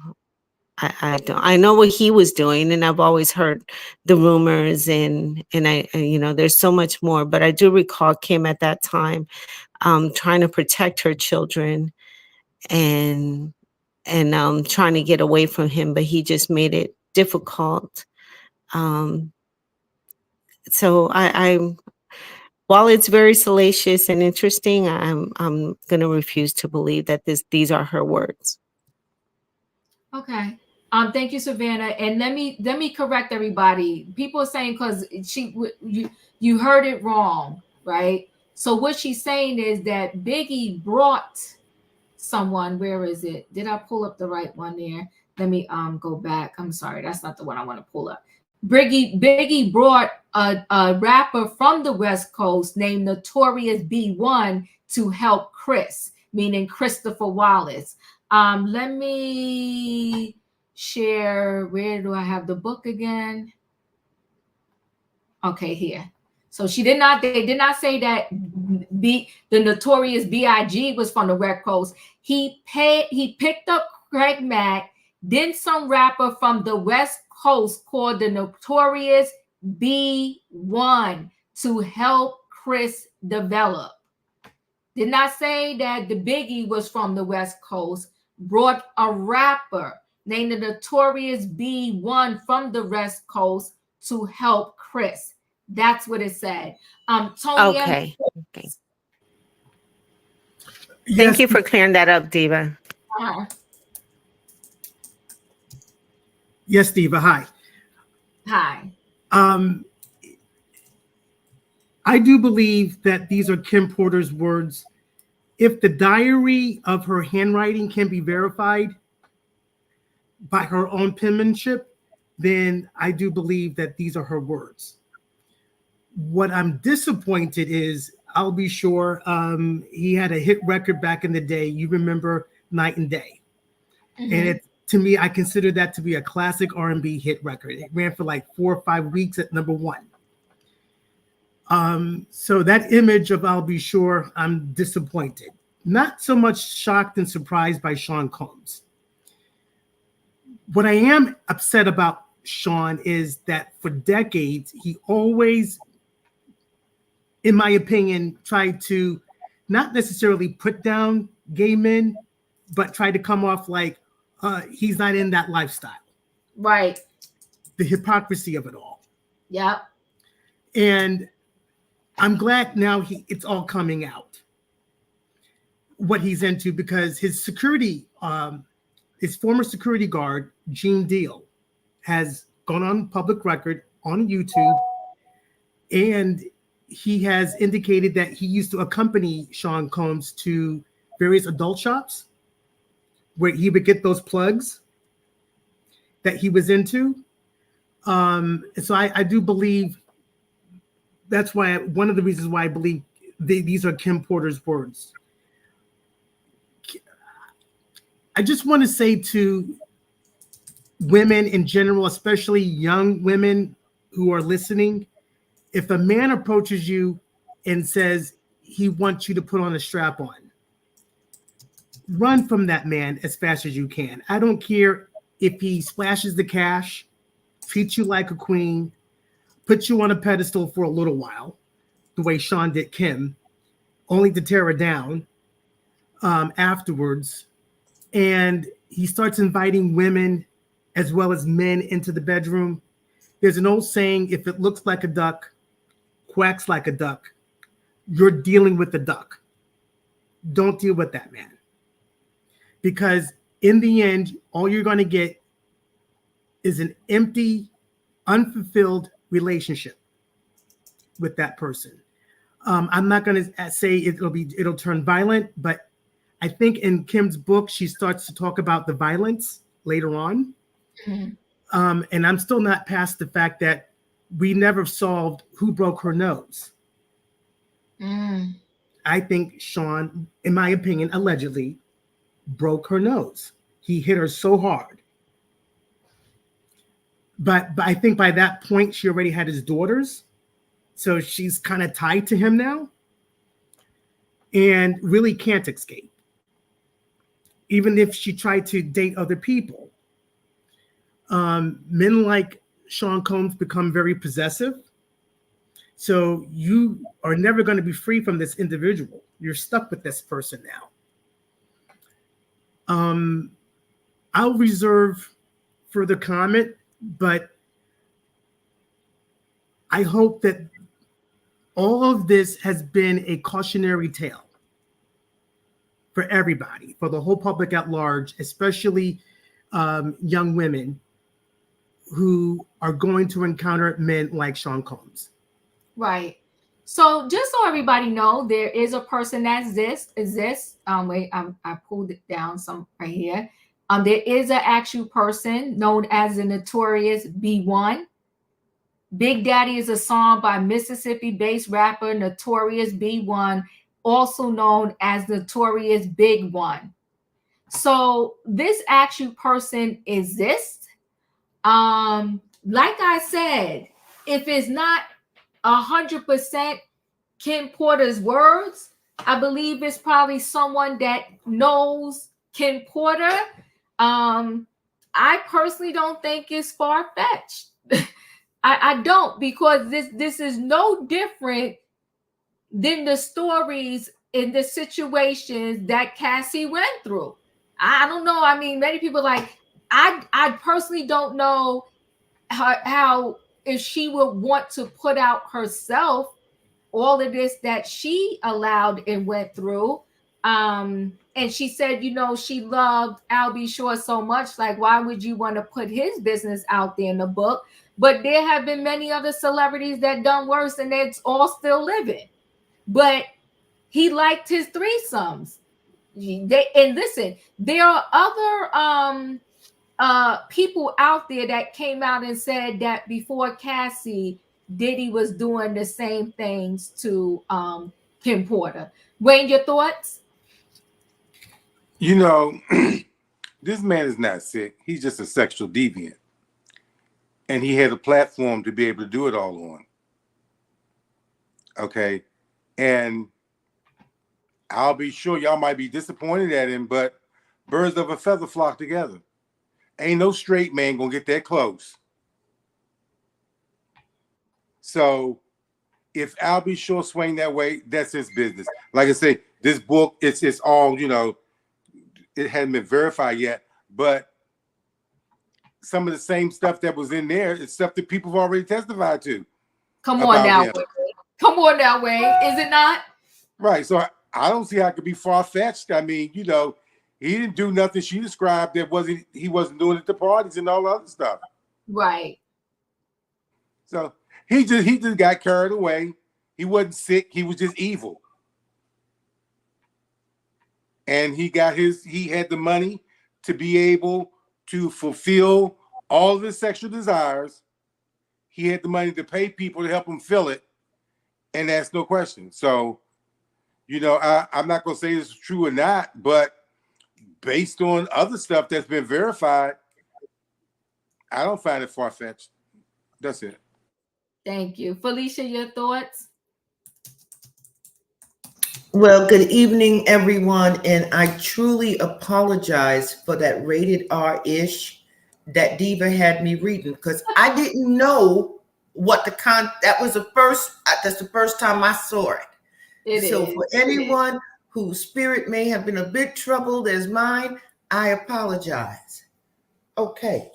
I don't. I know what he was doing, and I've always heard the rumors, and there's so much more. But I do recall Kim at that time trying to protect her children, and trying to get away from him, but he just made it difficult. So I while it's very salacious and interesting, I'm going to refuse to believe that these are her words. Okay. Thank you, Savannah. And let me correct everybody. People are saying because you heard it wrong, right? So what she's saying is that Biggie brought someone. Where is it? Did I pull up the right one there? Let me go back. I'm sorry, that's not the one I want to pull up. Biggie brought a rapper from the West Coast named Notorious B1 to help Chris, meaning Christopher Wallace. Let me share. Where do I have the book again? Okay, here. So they did not say that the Notorious B.I.G. was from the West Coast. He picked up Craig Mack, then some rapper from the West Coast called the Notorious B1 to help Chris develop. Did not say that the Biggie was from the West Coast, brought a rapper named the Notorious B1 from the West Coast to help Chris. That's what it said. Tony. Okay. Okay. Yes. Thank you for clearing that up, Diva. Yes, Diva. Hi. Hi. I do believe that these are Kim Porter's words. If the diary of her handwriting can be verified by her own penmanship, then I do believe that these are her words. What I'm disappointed is, I'll be sure, he had a hit record back in the day. You remember Night and Day. Mm-hmm. And to me, I consider that to be a classic R&B hit record. It ran for like 4 or 5 weeks at #1. So that image of I'll Be Sure, I'm disappointed. Not so much shocked and surprised by Sean Combs. What I am upset about Sean is that for decades, he always, in my opinion, tried to not necessarily put down gay men, but tried to come off like he's not in that lifestyle. Right. The hypocrisy of it all. Yep. And I'm glad now it's all coming out, what he's into, because his security, his former security guard, Gene Deal, has gone on public record on YouTube, and he has indicated that he used to accompany Sean Combs to various adult shops where he would get those plugs that he was into. So I do believe that's why one of the reasons why I believe these are Kim Porter's words. I just want to say to women in general, especially young women who are listening, if a man approaches you and says he wants you to put on a strap on, run from that man as fast as you can. I don't care if he splashes the cash, treats you like a queen, puts you on a pedestal for a little while, the way Sean did Kim, only to tear her down afterwards. And he starts inviting women as well as men into the bedroom. There's an old saying, if it looks like a duck, quacks like a duck, you're dealing with the duck. Don't deal with that man. Because in the end, all you're going to get is an empty, unfulfilled relationship with that person. I'm not going to say it'll turn violent, but I think in Kim's book, she starts to talk about the violence later on. Mm-hmm. And I'm still not past the fact that we never solved who broke her nose. Mm. I think Sean, in my opinion, allegedly broke her nose. He hit her so hard. But I think by that point, she already had his daughters. So she's kind of tied to him now and really can't escape. Even if she tried to date other people. Men like Sean Combs become very possessive. So you are never going to be free from this individual. You're stuck with this person now. I'll reserve further comment, but I hope that all of this has been a cautionary tale for everybody, for the whole public at large, especially young women who are going to encounter men like Sean Combs. Right. So just so everybody know, there is a person that exists. Wait, I pulled it down some right here. There is an actual person known as the Notorious B1. Big Daddy is a song by Mississippi-based rapper Notorious B1, also known as Notorious Big One. So this actual person exists. Like I said, if it's not 100% Kim Porter's words, I believe it's probably someone that knows Kim Porter. I personally don't think it's far-fetched. I don't, because this is no different than the stories in the situations that Cassie went through. I don't know. I mean, many people like, I personally don't know how if she would want to put out herself all of this that she allowed and went through. And she said, you know, she loved Al B. Shore so much. Like, why would you want to put his business out there in the book? But there have been many other celebrities that done worse, and it's all still living. But he liked his threesomes. And listen, there are other people out there that came out and said that before Cassie, Diddy was doing the same things to Kim Porter. Wayne, your thoughts? You know, this man is not sick. He's just a sexual deviant. And he had a platform to be able to do it all on. Okay. And I'll be sure y'all might be disappointed at him, but birds of a feather flock together. Ain't no straight man gonna get that close. So if Al B. Shore swing that way, that's his business. Like I say, this book, it's all, you know, it hadn't been verified yet, but some of the same stuff that was in there is stuff that people have already testified to. Come on now, Wayne. Come on now, Wayne. Is it not? Right. So I don't see how it could be far-fetched. I mean, you know, he didn't do nothing she described that he wasn't doing at the parties and all the other stuff. Right. So he just got carried away. He wasn't sick. He was just evil. And he had the money to be able to fulfill all of his sexual desires. He had the money to pay people to help him fill it. And ask no question. So, you know, I'm not going to say this is true or not, but based on other stuff that's been verified, I don't find it far-fetched. That's it. Thank you. Felicia, your thoughts? Well, good evening, everyone. And I truly apologize for that rated R-ish that Diva had me reading, because I didn't know what that's the first time I saw it. For anyone whose spirit may have been a bit troubled as mine, I apologize. Okay.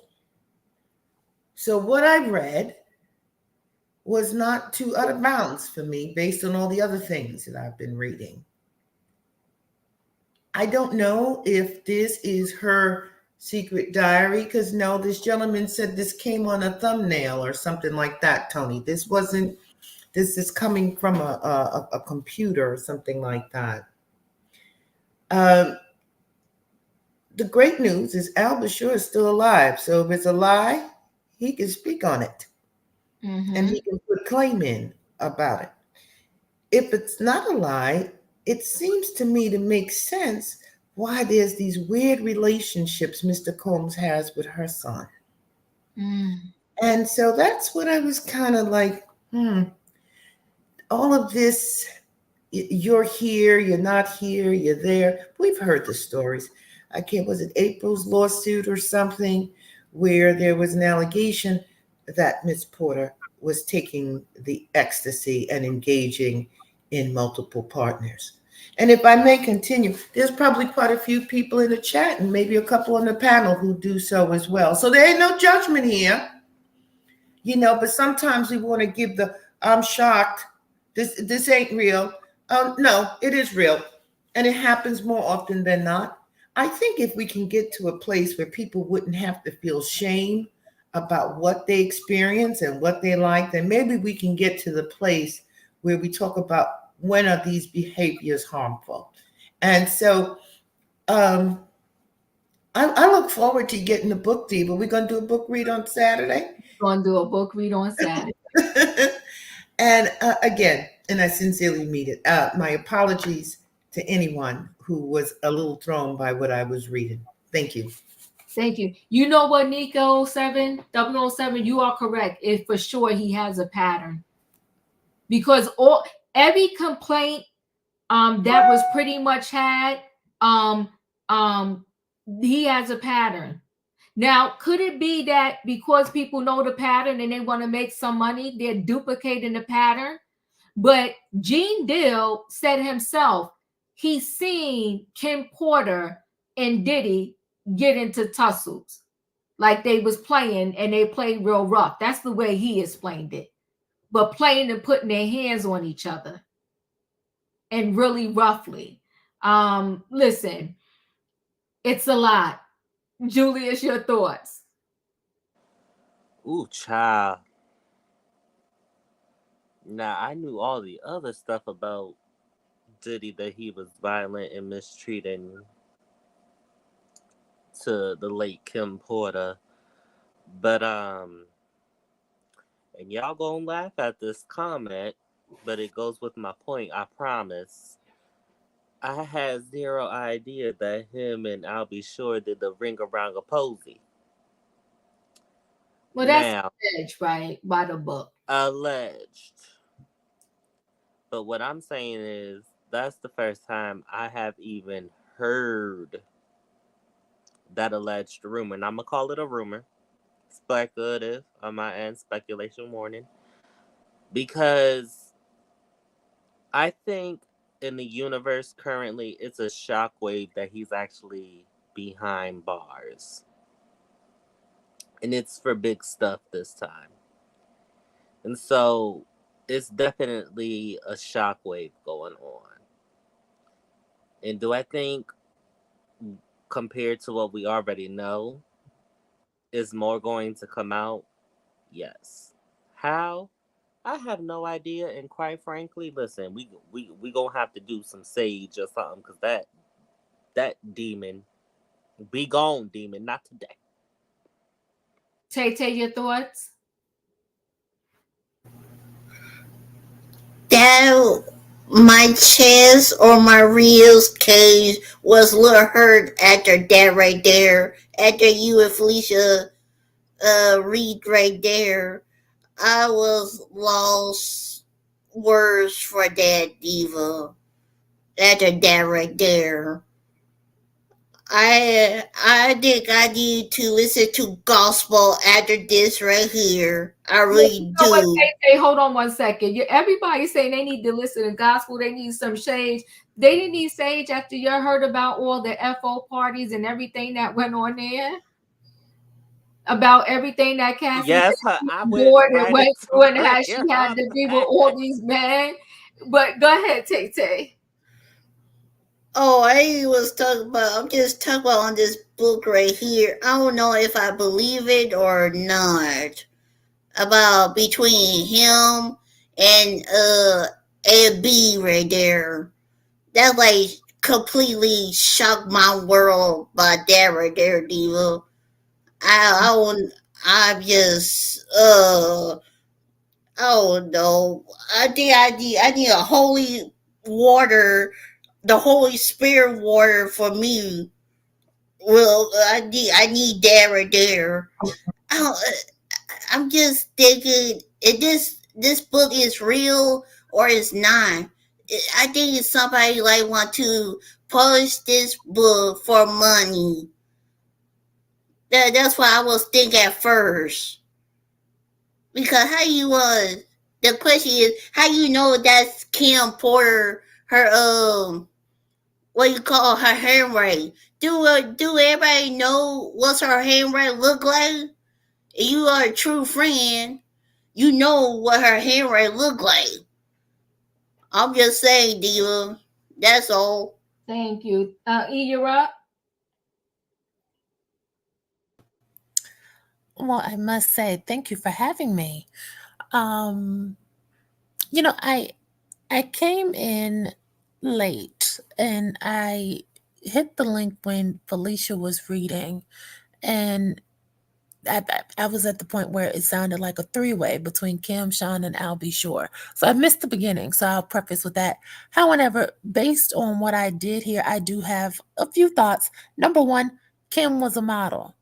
So what I read was not too out of bounds for me based on all the other things that I've been reading. I don't know if this is her secret diary, because no, this gentleman said this came on a thumbnail or something like that, Tony. This is coming from a computer or something like that. The great news is Al B. Shore is still alive. So if it's a lie, he can speak on it. Mm-hmm. And he can put claim in about it. If it's not a lie, it seems to me to make sense why there's these weird relationships Mr. Combs has with her son. Mm. And so that's what I was kind of like, all of this, you're here, you're not here, you're there. We've heard the stories. Was it April's lawsuit or something, where there was an allegation that Miss Porter was taking the ecstasy and engaging in multiple partners. And if I may continue, there's probably quite a few people in the chat and maybe a couple on the panel who do so as well. So there ain't no judgment here, you know, but sometimes we want to give I'm shocked. This ain't real. No, it is real. And it happens more often than not. I think if we can get to a place where people wouldn't have to feel shame about what they experience and what they like, then maybe we can get to the place where we talk about when are these behaviors harmful. And so I look forward to getting the book, Diva. We're going to do a book read on Saturday. Going to do a book read on Saturday. And again, and I sincerely mean it. My apologies to anyone who was a little thrown by what I was reading. Thank you. Thank you. You know what, Nico 7, 007, you are correct. If for sure he has a pattern. Because every complaint that was pretty much had, he has a pattern. Now, could it be that because people know the pattern and they want to make some money, they're duplicating the pattern? But Gene Dill said himself, he's seen Kim Porter and Diddy get into tussles. Like they was playing and they played real rough. That's the way he explained it. But playing and putting their hands on each other. And really roughly. Listen, it's a lot. Julius, your thoughts? Ooh, child. Now, I knew all the other stuff about Diddy, that he was violent and mistreating to the late Kim Porter. But, and y'all gonna laugh at this comment, but it goes with my point, I promise. I had zero idea that him and I'll Be Sure did the ring around a posy. Well, that's alleged, right? By the book. Alleged. But what I'm saying is, that's the first time I have even heard that alleged rumor. And I'm going to call it a rumor. Speculative on my end, speculation warning. Because I think in the universe currently, it's a shockwave that he's actually behind bars. And it's for big stuff this time. And so it's definitely a shockwave going on. And do I think, compared to what we already know, is more going to come out? Yes. How? I have no idea. And quite frankly, listen, we gonna have to do some sage or something, because that demon, be gone, demon, not today. Tay, your thoughts? That my chest or my ribs cage was a little hurt after that right there. After you and Felicia read right there, I was lost words for that, Diva. After that right there. I think I need to listen to gospel after this right here. I really do. What, Tay, hold on one second. Everybody's saying they need to listen to gospel. They need some sage. They didn't need sage after you heard about all the FO parties and everything that went on there. About everything that Cassie I went through and how she had to be with all these men. But go ahead, Tay. Oh, I'm just talking about on this book right here. I don't know if I believe it or not. About between him and A&B right there. That like completely shocked my world by that right there, Diva. I'm just I don't know. I think I need a holy water, the Holy Spirit water for me. Well, I need that right there. I'm just thinking, if this book is real or it's not. I think it's somebody like want to publish this book for money. That's what I was thinking at first. Because the question is, how you know that's Kim Porter, her what you call her handwriting? Do everybody know what's her handwriting look like? If you are a true friend, you know what her handwriting look like. I'm just saying, Diva. That's all. Thank you. E, you're up. Well, I must say, thank you for having me. Um, I came in late and I hit the link when Felicia was reading, and I was at the point where it sounded like a three-way between Kim, Sean, and Albie Shore. So I missed the beginning, so I'll preface with that. However, based on what I did here, I do have a few thoughts. Number one, Kim was a model.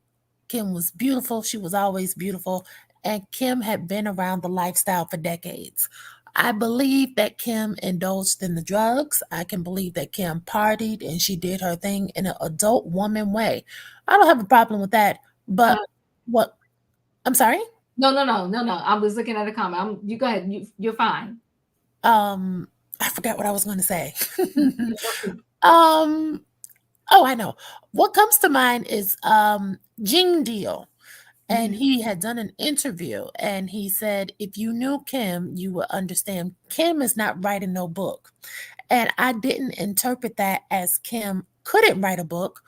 Kim was beautiful. She was always beautiful. And Kim had been around the lifestyle for decades. I believe that Kim indulged in the drugs. I can believe that Kim partied and she did her thing in an adult woman way. I don't have a problem with that. But what I'm sorry? No. I was looking at a comment. You go ahead. You're fine. I forgot what I was going to say. Oh, I know. What comes to mind is Jing Deal. And he had done an interview and he said, if you knew Kim, you would understand Kim is not writing no book. And I didn't interpret that as Kim couldn't write a book.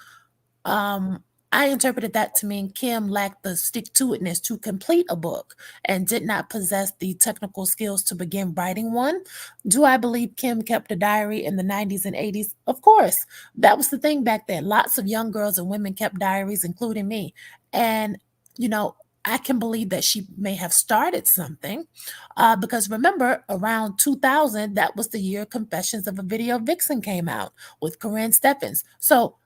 I interpreted that to mean Kim lacked the stick-to-itness to complete a book and did not possess the technical skills to begin writing one. Do I believe Kim kept a diary in the 90s and 80s? Of course. That was the thing back then. Lots of young girls and women kept diaries, including me. And, I can believe that she may have started something because remember, around 2000, that was the year Confessions of a Video Vixen came out with Corinne Steffens. So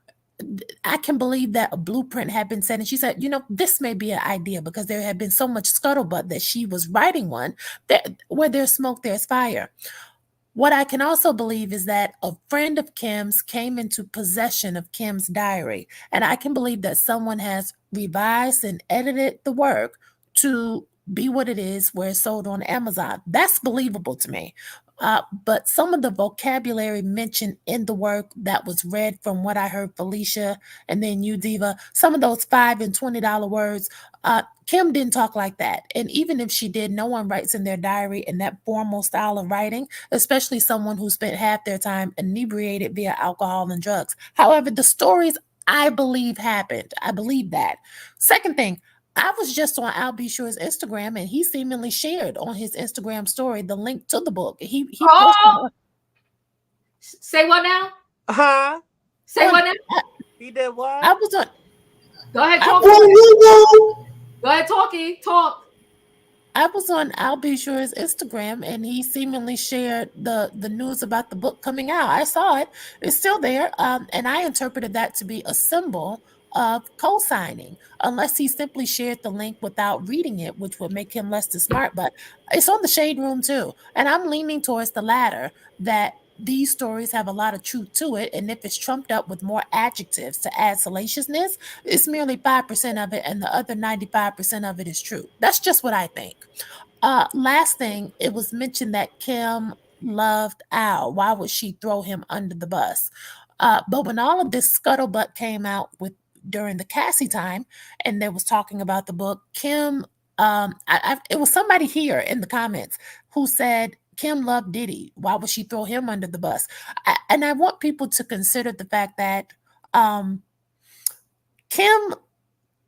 I can believe that a blueprint had been set. And she said, this may be an idea because there had been so much scuttlebutt that she was writing one that where there's smoke, there's fire. What I can also believe is that a friend of Kim's came into possession of Kim's diary. And I can believe that someone has revised and edited the work to be what it is where it's sold on Amazon. That's believable to me. But some of the vocabulary mentioned in the work that was read from what I heard Felicia and then you, Diva, some of those $5 and $20 words, Kim didn't talk like that. And even if she did, no one writes in their diary in that formal style of writing, especially someone who spent half their time inebriated via alcohol and drugs. However, the stories I believe happened. I believe that. Second thing, I was just on Al B. Shore's Instagram and he seemingly shared on his Instagram story the link to the book. He posted. Say what now? Huh? Say what now? He did what? I was on. Go ahead, talk. Go ahead, talk. I was on Al B. Shore's Instagram and he seemingly shared the news about the book coming out. I saw it. It's still there. And I interpreted that to be a symbol of co-signing, unless he simply shared the link without reading it, which would make him less than smart. But it's on the Shade Room too. And I'm leaning towards the latter, that these stories have a lot of truth to it. And if it's trumped up with more adjectives to add salaciousness, it's merely 5% of it. And the other 95% of it is true. That's just what I think. Last thing, it was mentioned that Kim loved Al. Why would she throw him under the bus? But when all of this scuttlebutt came out during the Cassie time, and they was talking about the book, Kim, it was somebody here in the comments who said Kim loved Diddy. Why would she throw him under the bus? And I want people to consider the fact that Kim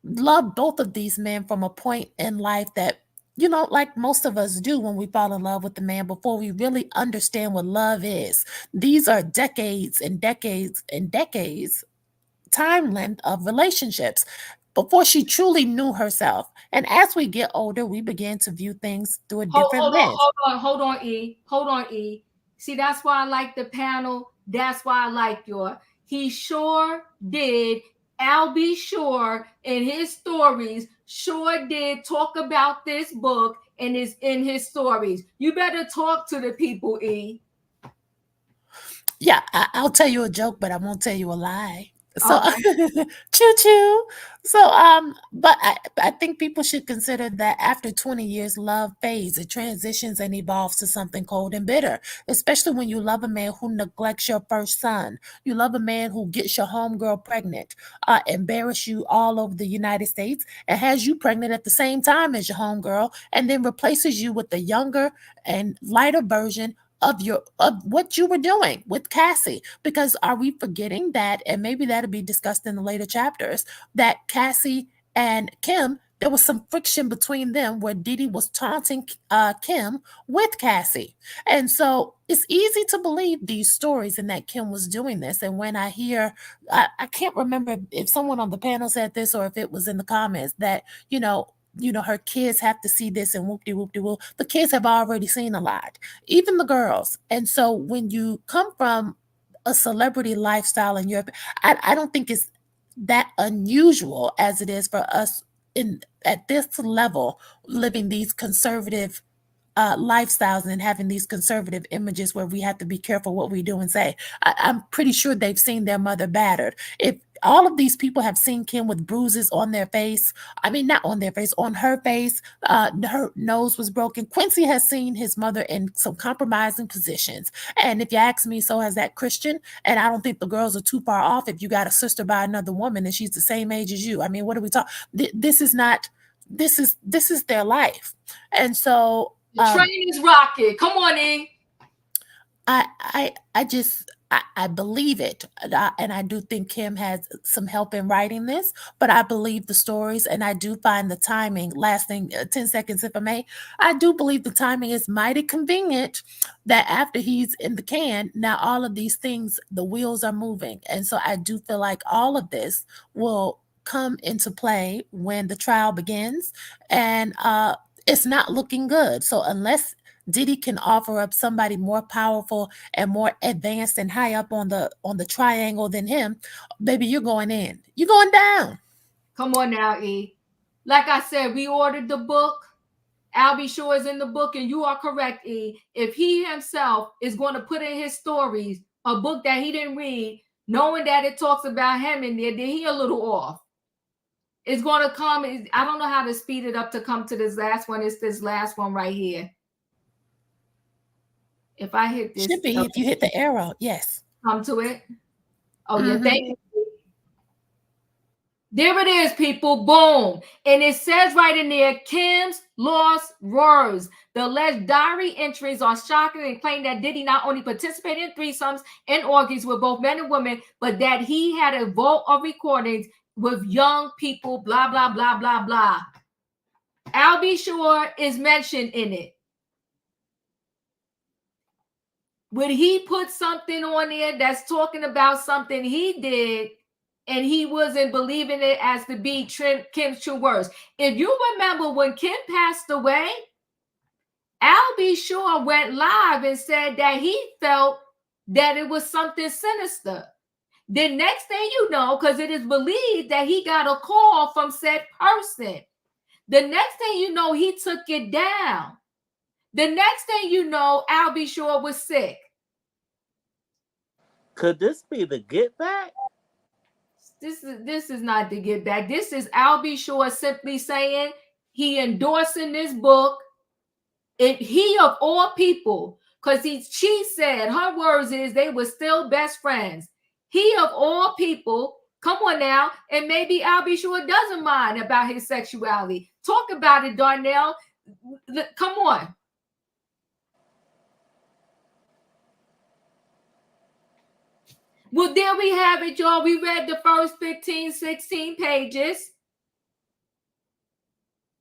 loved both of these men from a point in life that, like most of us do when we fall in love with the man before we really understand what love is. These are decades and decades and decades time length of relationships before she truly knew herself. And as we get older, we begin to view things through a different lens. Hold on, E. See, that's why I like the panel. That's why I like your. He sure did. Al B. Shore in his stories sure did talk about this book and is in his stories. You better talk to the people, E. Yeah, I'll tell you a joke, but I won't tell you a lie. So choo-choo. So but I think people should consider that after 20 years, love fades, it transitions and evolves to something cold and bitter, especially when you love a man who neglects your first son. You love a man who gets your homegirl pregnant, embarrass you all over the United States, and has you pregnant at the same time as your homegirl, and then replaces you with a younger and lighter version of what you were doing with Cassie. Because are we forgetting that, and maybe that'll be discussed in the later chapters, that Cassie and Kim, there was some friction between them where Diddy was taunting Kim with Cassie. And so it's easy to believe these stories and that Kim was doing this. And when I hear, I can't remember if someone on the panel said this or if it was in the comments that, her kids have to see this and whoop-de-whoop-de-whoop. The kids have already seen a lot, even the girls. And so when you come from a celebrity lifestyle in Europe, I don't think it's that unusual as it is for us at this level, living these conservative lifestyles and having these conservative images where we have to be careful what we do and say. I'm pretty sure they've seen their mother battered. If all of these people have seen Kim with bruises on their face, not on their face, on her face, her nose was broken. Quincy has seen his mother in some compromising positions. And if you ask me, so has that Christian. And I don't think the girls are too far off if you got a sister by another woman and she's the same age as you. What are we talking? This is their life. And so the train is rocking. Come on, E. I believe it. And I do think Kim has some help in writing this, but I believe the stories and I do find the timing, last thing, 10 seconds if I may, I do believe the timing is mighty convenient that after he's in the can, now all of these things, the wheels are moving. And so I do feel like all of this will come into play when the trial begins, and it's not looking good. So unless Diddy can offer up somebody more powerful and more advanced and high up on the triangle than him, baby, you're going in. You're going down. Come on now, E. Like I said, we ordered the book. Albie Shore is in the book, and you are correct, E. If he himself is going to put in his stories a book that he didn't read, knowing that it talks about him in there, then he a little off. It's going to come. I don't know how to speed it up to come to this last one. It's this last one right here. If I hit this. Should be if you hit the arrow. Yes. Come to it. Oh, yeah. Thank you. There it is, people. Boom. And it says right in there, Kim's lost words. The alleged diary entries are shocking and claim that Diddy not only participated in threesomes and orgies with both men and women, but that he had a vault of recordings with young people, blah, blah, blah, blah, blah. Albie Shore is mentioned in it. Would he put something on there that's talking about something he did and he wasn't believing it as to be Kim's true words? If you remember when Kim passed away, Albie Shore went live and said that he felt that it was something sinister. The next thing you know, because it is believed that he got a call from said person. The next thing you know, he took it down. The next thing you know, Albie Shore was sick. Could this be the get back? This is not the get back. This is Albie Shore simply saying he endorsing this book. He of all people, because she said her words is they were still best friends. He of all people, come on now, and maybe Albie Shore doesn't mind about his sexuality. Talk about it, Darnell. Come on. Well, there we have it, y'all. We read the first 15, 16 pages.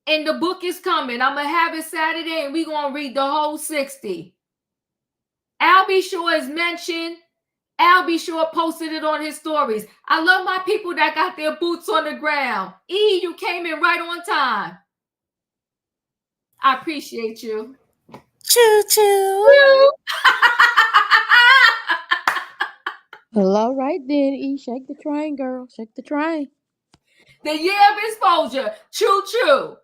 And the book is coming. I'm going to have it Saturday, and we're going to read the whole 60. Albie Shore is mentioned. Albie Shore posted it on his stories. I love my people that got their boots on the ground. E, you came in right on time. I appreciate you. Choo-choo. Well, all right then, E. Shake the train, girl. Shake the train. The year of exposure. Choo-choo.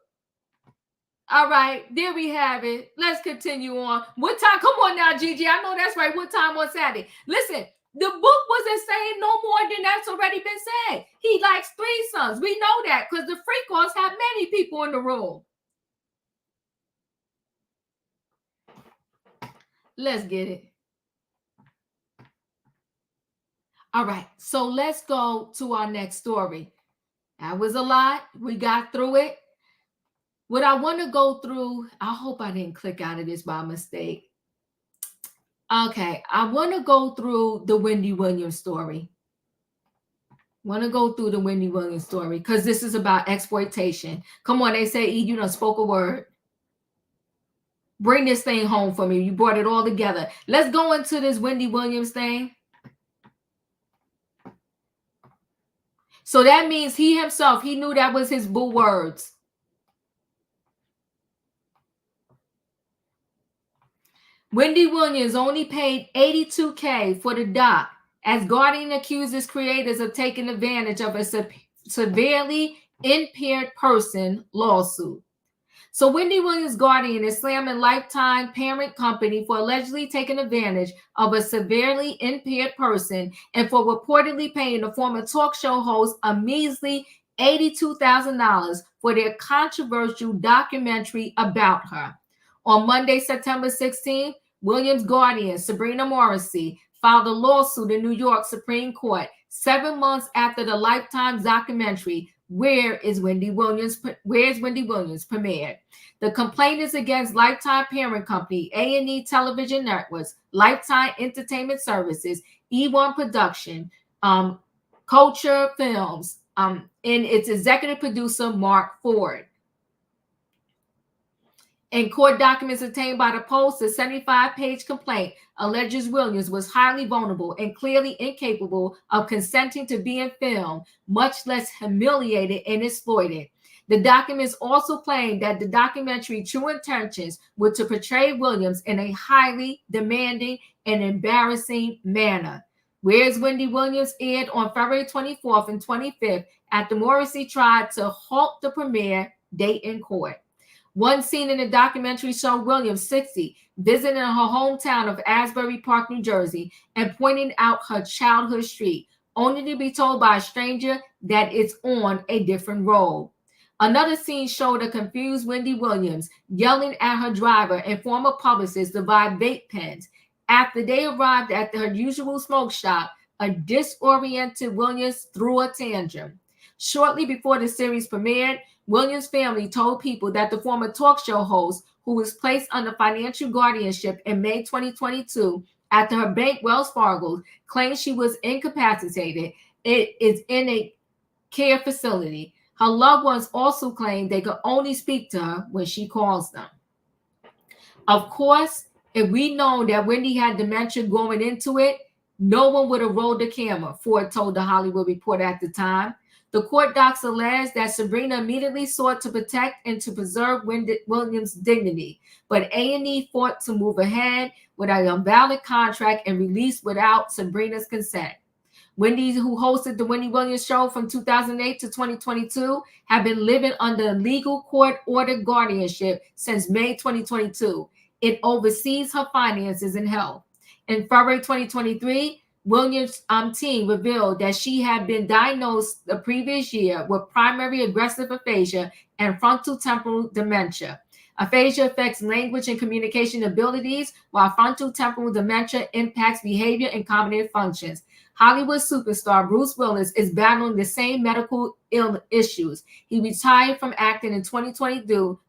All right, there we have it. Let's continue on. What time? Come on now, Gigi. I know that's right. What time on Saturday? Listen, the book wasn't saying no more than that's already been said. He likes threesomes. We know that because the freakos have many people in the room. Let's get it. All right, so let's go to our next story. That was a lot. We got through it. What I want to go through, I hope I didn't click out of this by mistake. Okay, I want to go through the Wendy Williams story. Want to go through the Wendy Williams story because this is about exploitation. Come on, they say, E, you done spoke a word. Bring this thing home for me. You brought it all together. Let's go into this Wendy Williams thing. So that means he himself, he knew that was his boo words. Wendy Williams only paid $82K for the doc, as Guardian accuses creators of taking advantage of a severely impaired person lawsuit. So Wendy Williams Guardian is slamming Lifetime parent company for allegedly taking advantage of a severely impaired person and for reportedly paying the former talk show host a measly $82,000 for their controversial documentary about her. On Monday, September 16th, Williams Guardian Sabrina Morrissey filed a lawsuit in New York Supreme Court 7 months after the Lifetime documentary Where's Wendy Williams premiered. The complaint is against Lifetime parent company, A&E Television Networks, Lifetime Entertainment Services, E1 Production, Culture Films, and its executive producer, Mark Ford. In court documents obtained by the Post, the 75-page complaint alleges Williams was highly vulnerable and clearly incapable of consenting to being filmed, much less humiliated and exploited. The documents also claim that the documentary True Intentions were to portray Williams in a highly demanding and embarrassing manner. Where's Wendy Williams aired on February 24th and 25th after Morrissey tried to halt the premiere date in court. One scene in the documentary showed Williams, 60, visiting her hometown of Asbury Park, New Jersey, and pointing out her childhood street, only to be told by a stranger that it's on a different road. Another scene showed a confused Wendy Williams yelling at her driver and former publicist to buy vape pens. After they arrived at her usual smoke shop, a disoriented Williams threw a tantrum. Shortly before the series premiered, Williams' family told people that the former talk show host, who was placed under financial guardianship in May 2022 after her bank, Wells Fargo, claimed she was incapacitated, it is in a care facility. Her loved ones also claimed they could only speak to her when she calls them. Of course, if we known that Wendy had dementia going into it, no one would have rolled the camera, Ford told the Hollywood Reporter at the time. The court docs allege that Sabrina immediately sought to protect and to preserve Williams' dignity, but A&E fought to move ahead with an invalid contract and release without Sabrina's consent. Wendy, who hosted the Wendy Williams Show from 2008 to 2022, have been living under legal court-ordered guardianship since May 2022. It oversees her finances and health. In February 2023, Williams' team revealed that she had been diagnosed the previous year with primary aggressive aphasia and frontotemporal dementia. Aphasia affects language and communication abilities, while frontotemporal dementia impacts behavior and cognitive functions. Hollywood superstar Bruce Willis is battling the same medical issues. He retired from acting in 2022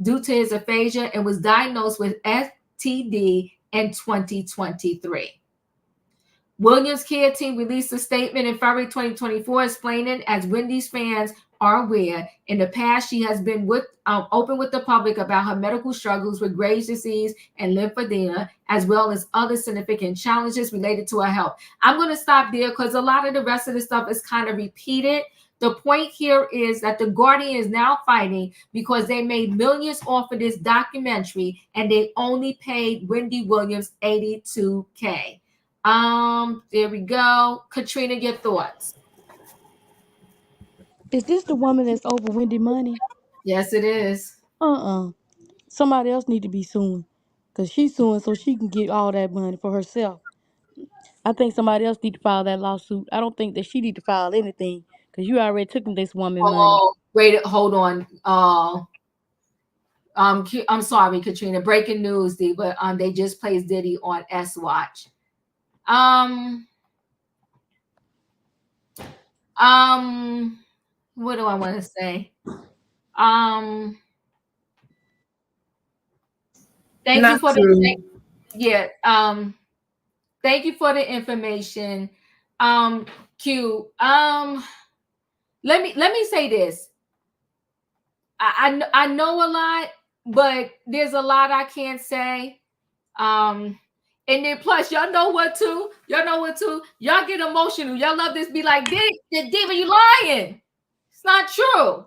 due to his aphasia and was diagnosed with FTD in 2023. Williams' care team released a statement in February 2024 explaining, as Wendy's fans are aware, in the past she has been open with the public about her medical struggles with Graves' disease and lymphedema, as well as other significant challenges related to her health. I'm going to stop there because a lot of the rest of the stuff is kind of repeated. The point here is that the Guardian is now fighting because they made millions off of this documentary and they only paid Wendy Williams $82K. There we go. Katrina, your thoughts? Is this the woman that's over Wendy money? Yes, it is. Somebody else need to be suing, because she's suing so she can get all that money for herself. I think somebody else need to file that lawsuit. I don't think that she need to file anything, because you already took this woman money. Oh, wait, hold on. I'm sorry, Katrina. Breaking news, D, but they just placed Diddy on S Watch. What do I want to say? Thank Not you for true. thank you for the information. Q. Let me say this. I know a lot, but there's a lot I can't say. And then plus, y'all know what too? Y'all get emotional. Y'all love this. Be like, Diddy, you lying? It's not true.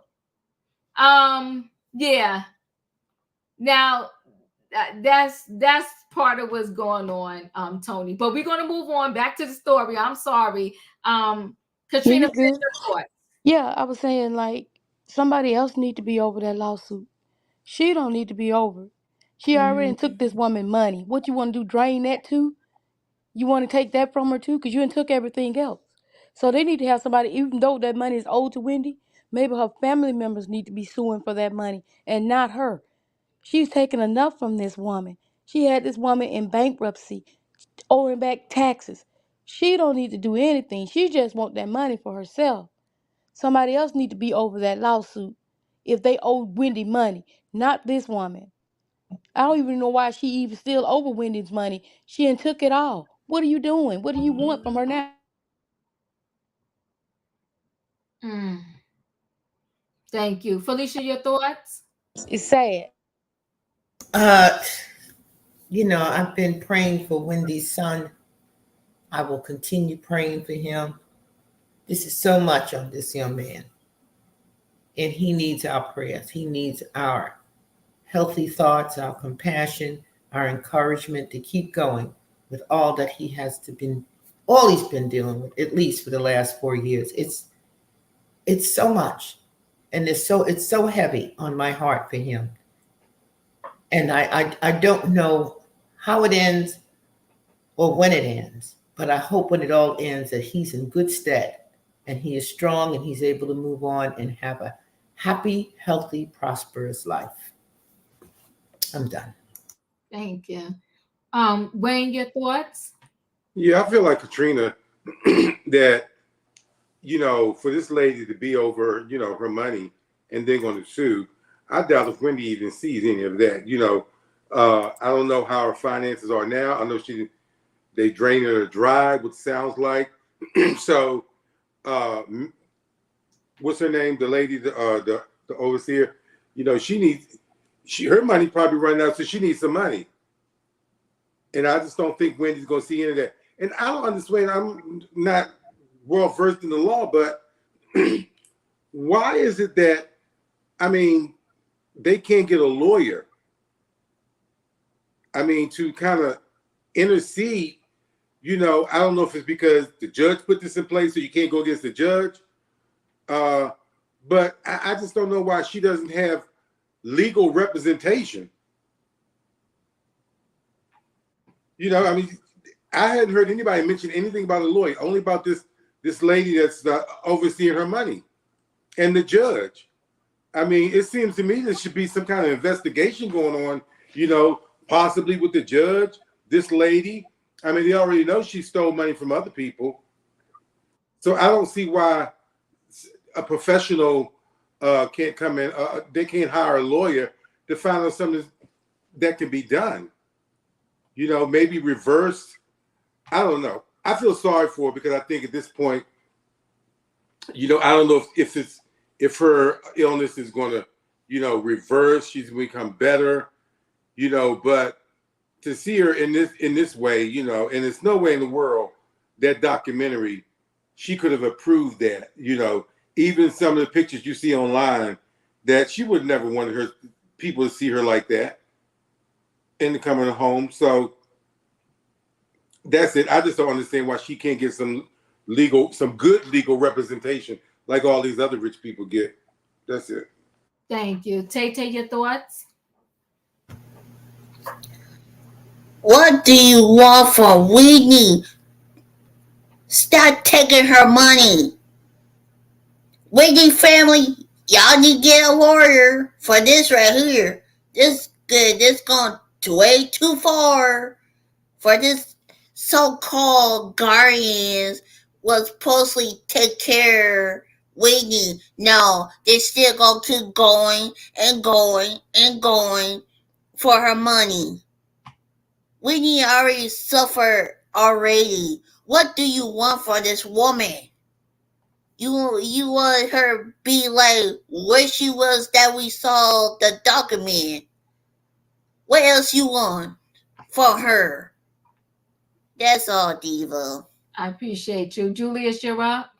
Yeah. Now, that's part of what's going on, Tony. But we're gonna move on back to the story. I'm sorry. Katrina, you good? your thoughts. Yeah, I was saying like somebody else need to be over that lawsuit. She don't need to be over it. She already took this woman money. What you want to do? Drain that too? You want to take that from her too? Because you done took everything else. So they need to have somebody, even though that money is owed to Wendy, maybe her family members need to be suing for that money and not her. She's taken enough from this woman. She had this woman in bankruptcy, owing back taxes. She don't need to do anything. She just want that money for herself. Somebody else need to be over that lawsuit if they owe Wendy money, not this woman. I don't even know why she even still over Wendy's money. She done took it all. What are you doing? What do you want from her now? Thank you. Felicia, your thoughts? It's sad. I've been praying for Wendy's son. I will continue praying for him. This is so much on this young man. And he needs our prayers. He needs our healthy thoughts, our compassion, our encouragement to keep going with all that he's been dealing with, at least for the last 4 years. It's so much. And it's so heavy on my heart for him. And I don't know how it ends or when it ends, but I hope when it all ends that he's in good stead and he is strong and he's able to move on and have a happy, healthy, prosperous life. I'm done. Thank you. Wayne, your thoughts? Yeah, I feel like Katrina that, for this lady to be over, her money and then going to sue, I doubt if Wendy even sees any of that. I don't know how her finances are now. I know they drained her dry, which sounds like. So, what's her name? The lady, the overseer. Her money probably running out, so she needs some money. And I just don't think Wendy's going to see any of that. And I don't understand. I'm not well versed in the law, but why is it that, they can't get a lawyer? To kind of intercede, I don't know if it's because the judge put this in place so you can't go against the judge. But I just don't know why she doesn't have legal representation. I hadn't heard anybody mention anything about a lawyer, only about this lady that's overseeing her money and the judge. It seems to me there should be some kind of investigation going on, possibly with the judge, this lady. They already know she stole money from other people. So I don't see why a professional can't come in. They can't hire a lawyer to find out something that can be done. Maybe reverse. I don't know. I feel sorry for her because I think at this point, I don't know if her illness is going to, reverse. She's become better, but to see her in this way, and there's no way in the world that documentary, she could have approved that, even some of the pictures you see online, that she would never want her people to see her like that in the coming home. So that's it. I just don't understand why she can't get some good legal representation like all these other rich people get. That's it. Thank you. Tay, your thoughts? What do you want from Whitney? Stop taking her money. Whitney family, y'all need to get a lawyer for this right here. This good. This gone way too far for this so-called guardians was supposedly take care Whitney. No, they still gonna keep going and going and going for her money. Whitney already suffered already. What do you want for this woman? You want her be like where she was that we saw the document. What else you want for her? That's all, Diva. I appreciate you. Julius, you're up.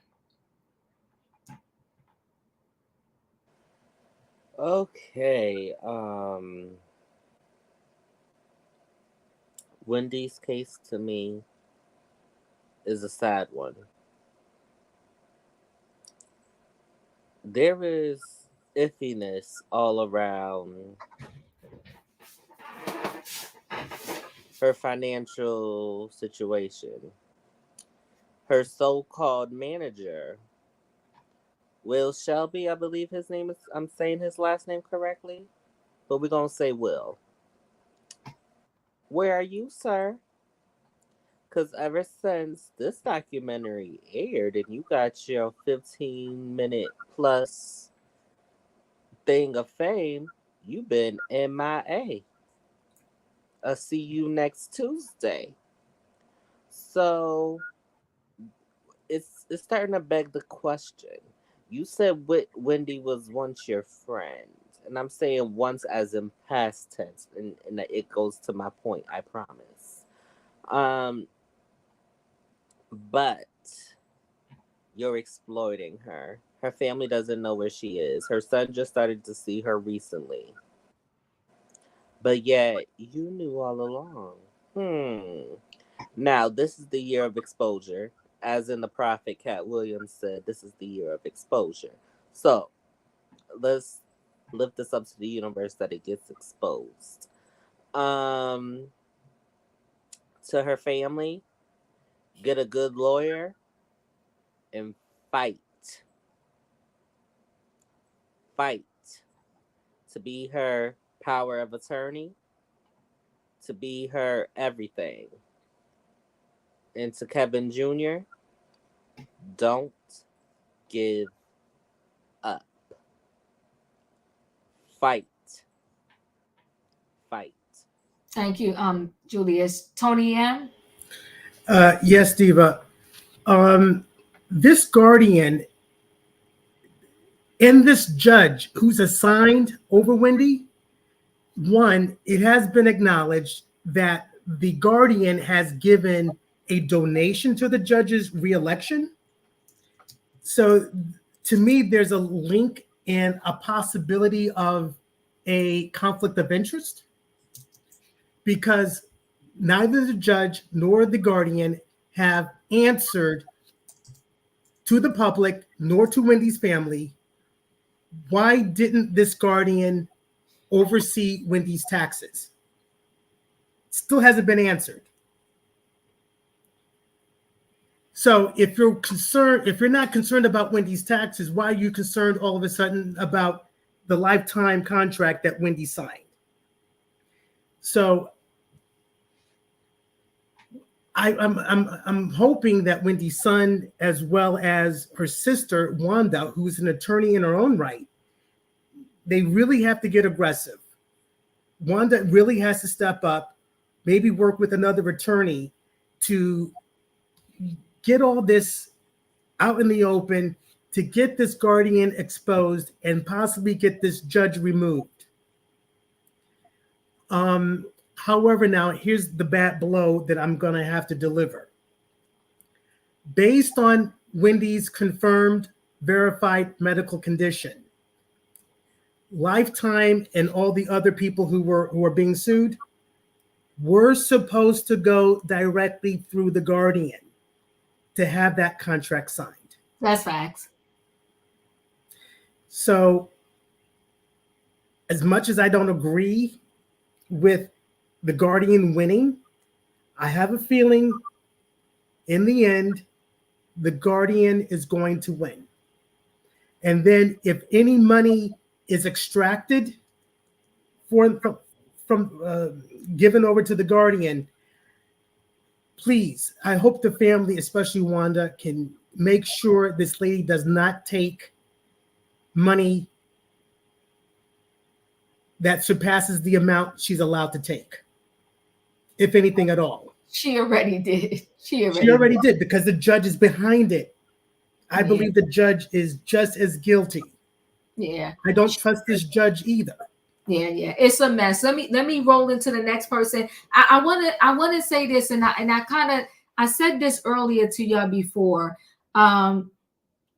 Okay. Wendy's case to me is a sad one. There is iffiness all around her financial situation. Her so-called manager, Will Shelby, I believe his name is, I'm saying his last name correctly, but we're going to say Will. Where are you, sir? Because ever since this documentary aired and you got your 15-minute plus thing of fame, you've been MIA. I'll see you next Tuesday. So it's starting to beg the question. You said Wendy was once your friend, and I'm saying once as in past tense, and it goes to my point. I promise. But you're exploiting her. Her family doesn't know where she is. Her son just started to see her recently. But yet, you knew all along. Now, this is the year of exposure. As in the prophet Cat Williams said, this is the year of exposure. So, let's lift this up to the universe that it gets exposed. To her family, get a good lawyer and fight. Fight to be her power of attorney, to be her everything. And to Kevin Jr., don't give up. Fight. Fight. Thank you, Julius. Tony M. Yes, Diva. This guardian and this judge who's assigned over Wendy, one, it has been acknowledged that the guardian has given a donation to the judge's reelection. So to me, there's a link and a possibility of a conflict of interest because neither the judge nor the guardian have answered to the public nor to Wendy's family, why didn't this guardian oversee Wendy's taxes? Still hasn't been answered. So if you're not concerned about Wendy's taxes, why are you concerned all of a sudden about the lifetime contract that Wendy signed? So I'm hoping that Wendy's son, as well as her sister Wanda, who's an attorney in her own right, they really have to get aggressive. Wanda really has to step up, maybe work with another attorney to get all this out in the open, to get this guardian exposed and possibly get this judge removed. However, now here's the bad blow that I'm going to have to deliver. Based on Wendy's confirmed, verified medical condition, Lifetime and all the other people who were being sued were supposed to go directly through the guardian to have that contract signed. That's facts. So, as much as I don't agree with the guardian winning, I have a feeling in the end, the guardian is going to win. And then if any money is extracted from given over to the guardian, please, I hope the family, especially Wanda, can make sure this lady does not take money that surpasses the amount she's allowed to take, if anything at all. She already did. She already did because the judge is behind it. I believe the judge is just as guilty. Yeah. I don't trust this judge either. Yeah. It's a mess. Let me roll into the next person. I wanna say this, and I said this earlier to y'all before. And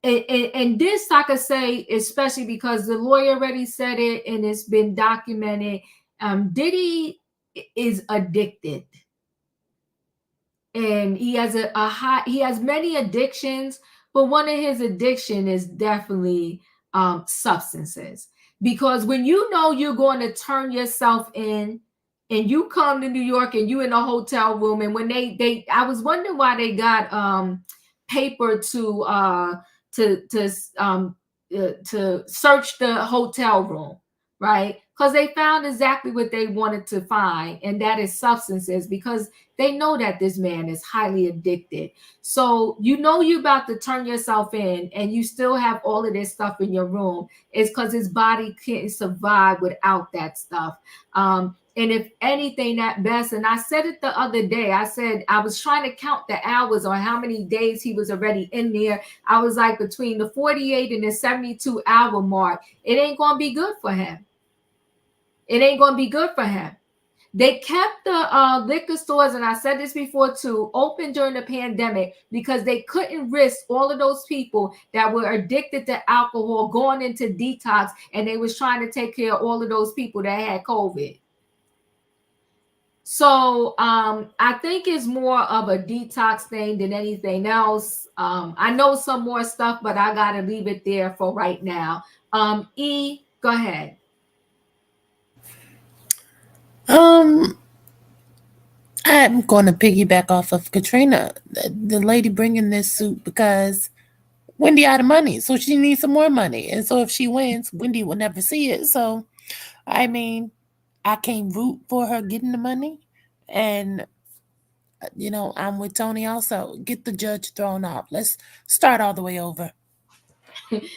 this I could say, especially because the lawyer already said it and it's been documented. Diddy is addicted, and he has he has many addictions, but one of his addiction is definitely substances. Because when you know you're going to turn yourself in, and you come to New York and you in a hotel room, and when they I was wondering why they got paper to search the hotel room, right? Because they found exactly what they wanted to find, and that is substances, because they know that this man is highly addicted. So you know you're about to turn yourself in, and you still have all of this stuff in your room. It's because his body can't survive without that stuff. And if anything, at best, and I said it the other day, I said I was trying to count the hours on how many days he was already in there. I was like, between the 48 and the 72-hour mark, it ain't going to be good for him. It ain't going to be good for him. They kept the liquor stores, and I said this before too, open during the pandemic because they couldn't risk all of those people that were addicted to alcohol going into detox, and they was trying to take care of all of those people that had COVID. So I think it's more of a detox thing than anything else. I know some more stuff, but I got to leave it there for right now. E, go ahead. I'm going to piggyback off of Katrina, the lady bringing this suit, because Wendy out of money, so she needs some more money. And so if she wins, Wendy will never see it. So, I mean, I can't root for her getting the money. And, I'm with Tony also. Get the judge thrown off. Let's start all the way over.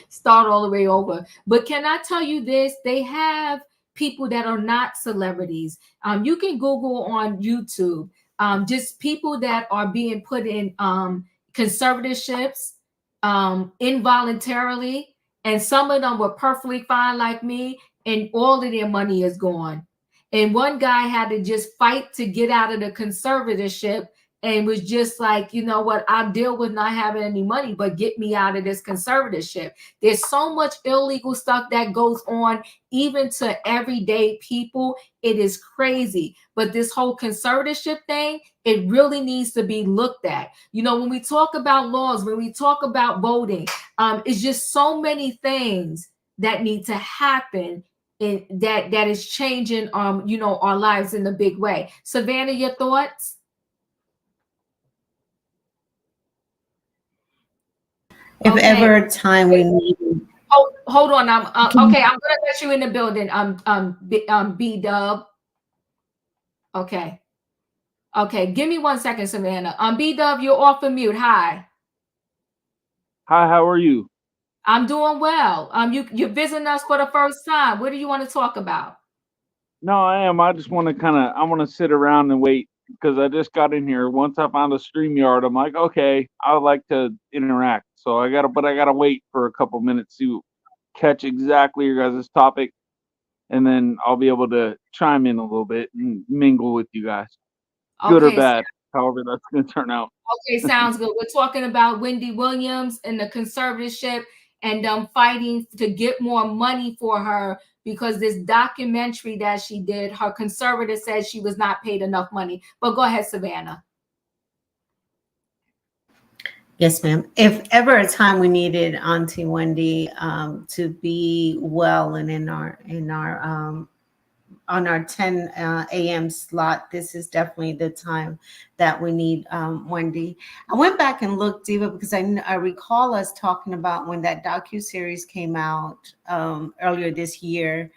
Start all the way over. But can I tell you this? They have people that are not celebrities. You can Google on YouTube, just people that are being put in conservatorships involuntarily, and some of them were perfectly fine like me, and all of their money is gone. And one guy had to just fight to get out of the conservatorship, and was just like, you know what, I'll deal with not having any money, but get me out of this conservatorship. There's so much illegal stuff that goes on, even to everyday people. It is crazy. But this whole conservatorship thing, it really needs to be looked at. When we talk about laws, when we talk about voting, it's just so many things that need to happen that is changing, our lives in a big way. Savannah, your thoughts? If ever a time we need. Hold on. Okay. I'm gonna let you in the building. B Dub. Okay. Give me 1 second, Savannah. B Dub, you're off of mute. Hi. Hi. How are you? I'm doing well. You're visiting us for the first time. What do you want to talk about? No, I am. I just want to I want to sit around and wait because I just got in here. Once I found a StreamYard, I'm like, okay, I would like to interact. So I gotta wait for a couple minutes to catch exactly your guys' topic, and then I'll be able to chime in a little bit and mingle with you guys, good or bad, however that's going to turn out. Okay, sounds good. We're talking about Wendy Williams and the conservatorship, and fighting to get more money for her because this documentary that she did, her conservator said she was not paid enough money. But go ahead, Savannah. Yes, ma'am. If ever a time we needed Auntie Wendy to be well and in our on our 10 a.m. slot, this is definitely the time that we need Wendy. I went back and looked, Diva, because I recall us talking about when that docuseries came out earlier this year.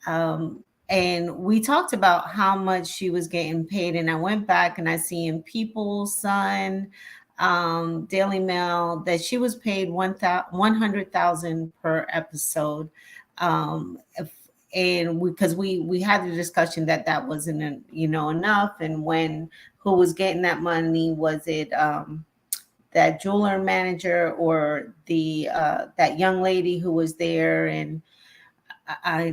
And we talked about how much she was getting paid. And I went back and I see in People's Sun, Daily Mail, that she was paid $100,000 per episode. And because we had the discussion that wasn't enough, and who was getting that money? Was it that jeweler manager or the that young lady who was there. And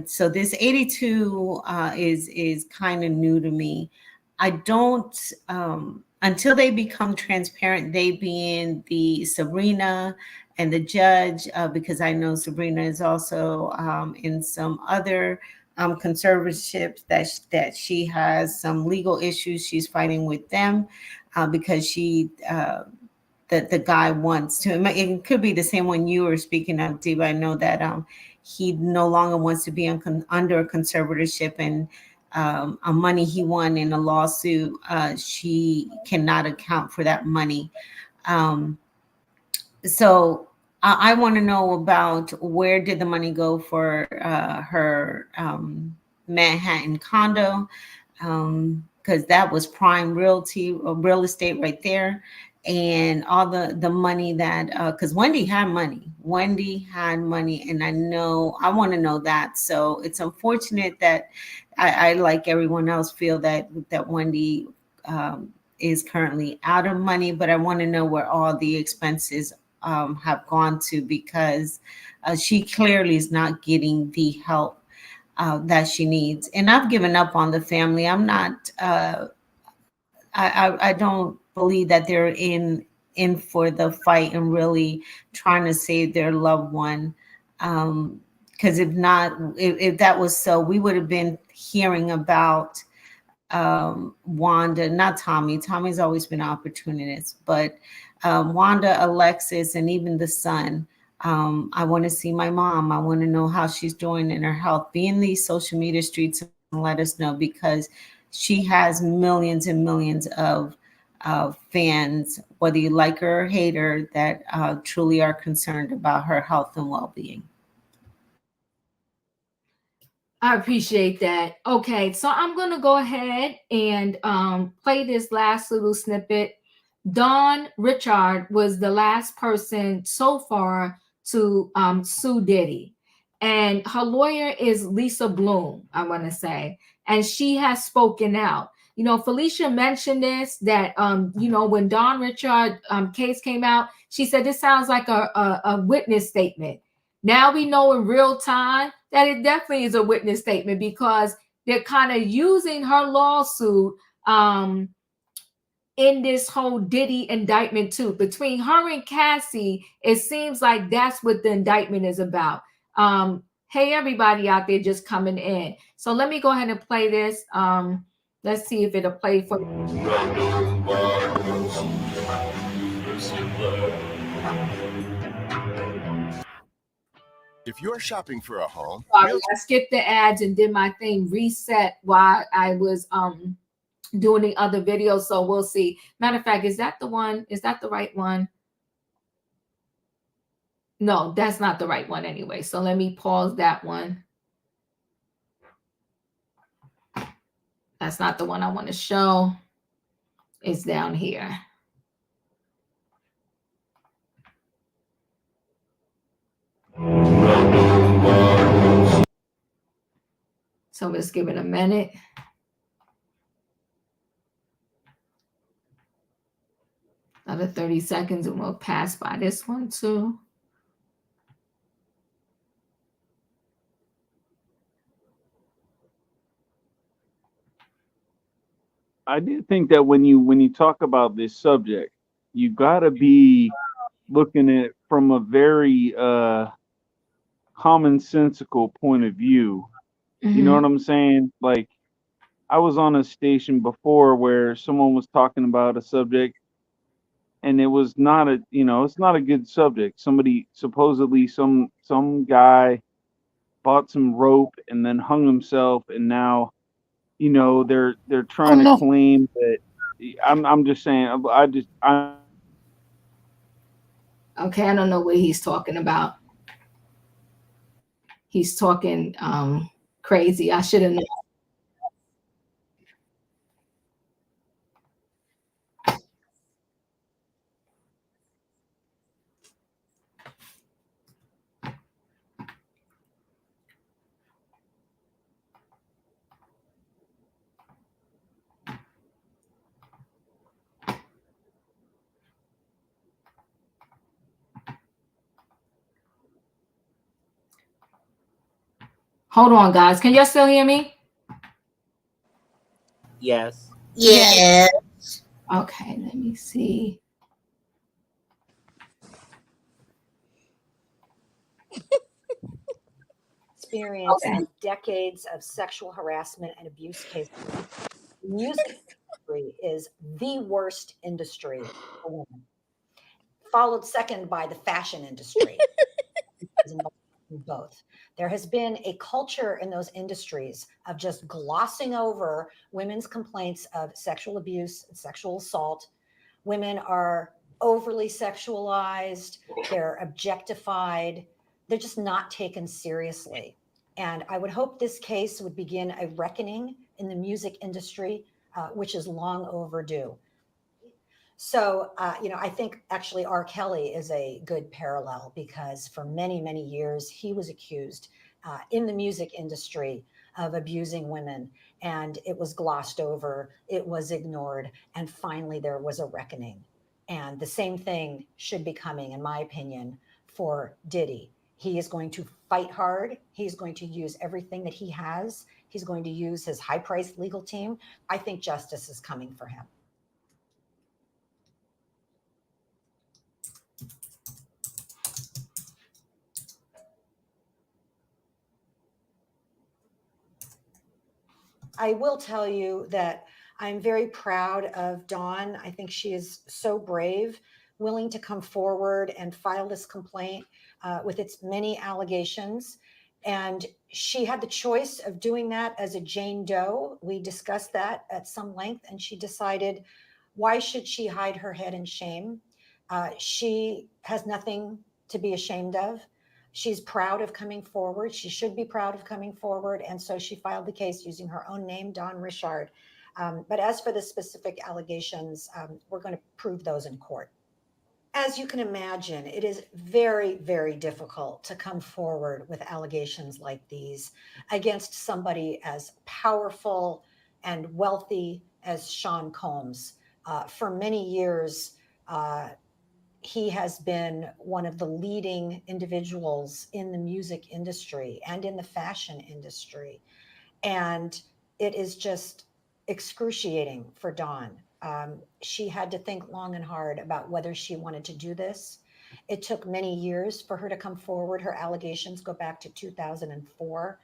so this 82 is kind of new to me. I don't until they become transparent, they being the Sabrina and the judge, because I know Sabrina is also in some other conservatorships that she has some legal issues she's fighting with them because she the guy wants to. It could be the same one you were speaking of, Diva. I know that he no longer wants to be under a conservatorship, and money he won in a lawsuit, she cannot account for that money. So I want to know about where did the money go for her Manhattan condo, because that was prime real estate right there. And all the money that because Wendy had money, and I want to know that. So it's unfortunate that I like everyone else feel that Wendy is currently out of money, but I want to know where all the expenses have gone to, because she clearly is not getting the help that she needs. And I've given up on the family. I'm not. I don't believe that they're in for the fight and really trying to save their loved one. Because if not, if that was so, we would have been hearing about Wanda, not Tommy. Tommy's always been an opportunist, but Wanda, Alexis, and even the son. I want to see my mom. I want to know how she's doing in her health. Be in these social media streets and let us know, because she has millions and millions of fans, whether you like her or hate her, that truly are concerned about her health and well-being. I appreciate that. Okay, so I'm going to go ahead and play this last little snippet. Dawn Richard was the last person so far to sue Diddy. And her lawyer is Lisa Bloom, I want to say. And she has spoken out. You know, Felicia mentioned this, that, you know, when Dawn Richard case came out, she said, this sounds like a witness statement. Now we know in real time that it definitely is a witness statement, because they're kind of using her lawsuit in this whole Diddy indictment too. Between her and Cassie, it seems like that's what the indictment is about. Hey, everybody out there just coming in. So let me go ahead and play this. Let's see if it'll play for If you're shopping for a home, sorry, I skipped the ads and did my thing reset while I was doing the other videos. So we'll see. Matter of fact, is that the one? Is that the right one? No, that's not the right one anyway. So let me pause that one. That's not the one I want to show. It's down here. So let's give it a minute. Another 30 seconds and we'll pass by this one too. I do think that when you talk about this subject, you got to be looking at it from a very commonsensical point of view. You know what I'm saying? Like, I was on a station before where someone was talking about a subject, and it was not a, it's not a good subject. Somebody, supposedly some guy bought some rope and then hung himself, and now, they're trying to claim that. I'm just saying. Okay, I don't know what he's talking about. He's talking crazy. I should have known. Hold on, guys. Can y'all still hear me? Yes. Yeah. Okay, let me see. Experience of decades of sexual harassment and abuse cases. The music industry is the worst industry for women, followed second by the fashion industry. Both. There has been a culture in those industries of just glossing over women's complaints of sexual abuse and sexual assault. Women are overly sexualized, they're objectified, they're just not taken seriously. And I would hope this case would begin a reckoning in the music industry, which is long overdue. So, I think actually R. Kelly is a good parallel because for many, many years, he was accused in the music industry of abusing women, and it was glossed over, it was ignored, and finally there was a reckoning. And the same thing should be coming, in my opinion, for Diddy. He is going to fight hard. He's going to use everything that he has. He's going to use his high-priced legal team. I think justice is coming for him. I will tell you that I'm very proud of Dawn. I think she is so brave, willing to come forward and file this complaint with its many allegations. And she had the choice of doing that as a Jane Doe. We discussed that at some length, and she decided, why should she hide her head in shame? She has nothing to be ashamed of. She's proud of coming forward. She should be proud of coming forward. And so she filed the case using her own name, Dawn Richard. But as for the specific allegations, we're going to prove those in court. As you can imagine, it is very, very difficult to come forward with allegations like these against somebody as powerful and wealthy as Sean Combs. For many years, he has been one of the leading individuals in the music industry and in the fashion industry. And it is just excruciating for Dawn. She had to think long and hard about whether she wanted to do this. It took many years for her to come forward. Her allegations go back to 2004.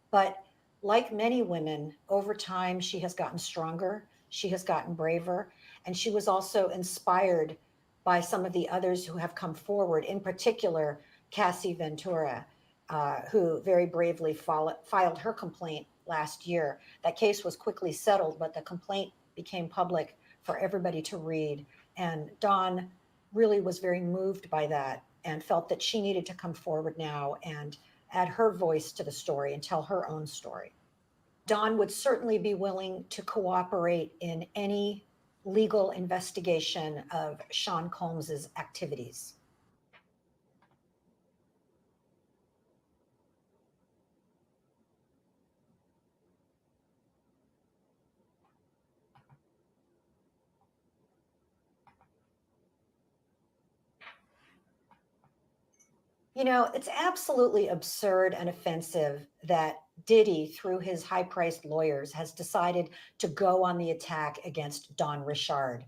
But like many women, over time, she has gotten stronger. She has gotten braver. And she was also inspired by some of the others who have come forward, in particular, Cassie Ventura, who very bravely filed her complaint last year. That case was quickly settled, but the complaint became public for everybody to read. And Dawn really was very moved by that and felt that she needed to come forward now and add her voice to the story and tell her own story. Dawn would certainly be willing to cooperate in any legal investigation of Sean Combs's activities. It's absolutely absurd and offensive that Diddy, through his high-priced lawyers, has decided to go on the attack against Dawn Richard.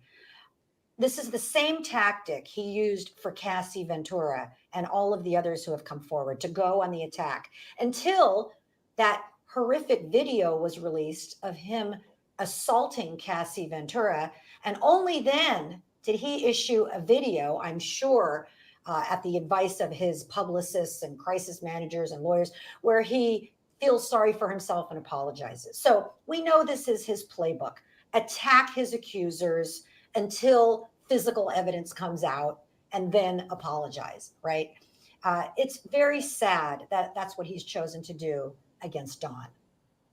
This is the same tactic he used for Cassie Ventura and all of the others who have come forward to go on the attack until that horrific video was released of him assaulting Cassie Ventura. And only then did he issue a video, I'm sure, at the advice of his publicists and crisis managers and lawyers, where he feels sorry for himself and apologizes. So we know this is his playbook. Attack his accusers until physical evidence comes out and then apologize, right? It's very sad that that's what he's chosen to do against Dawn.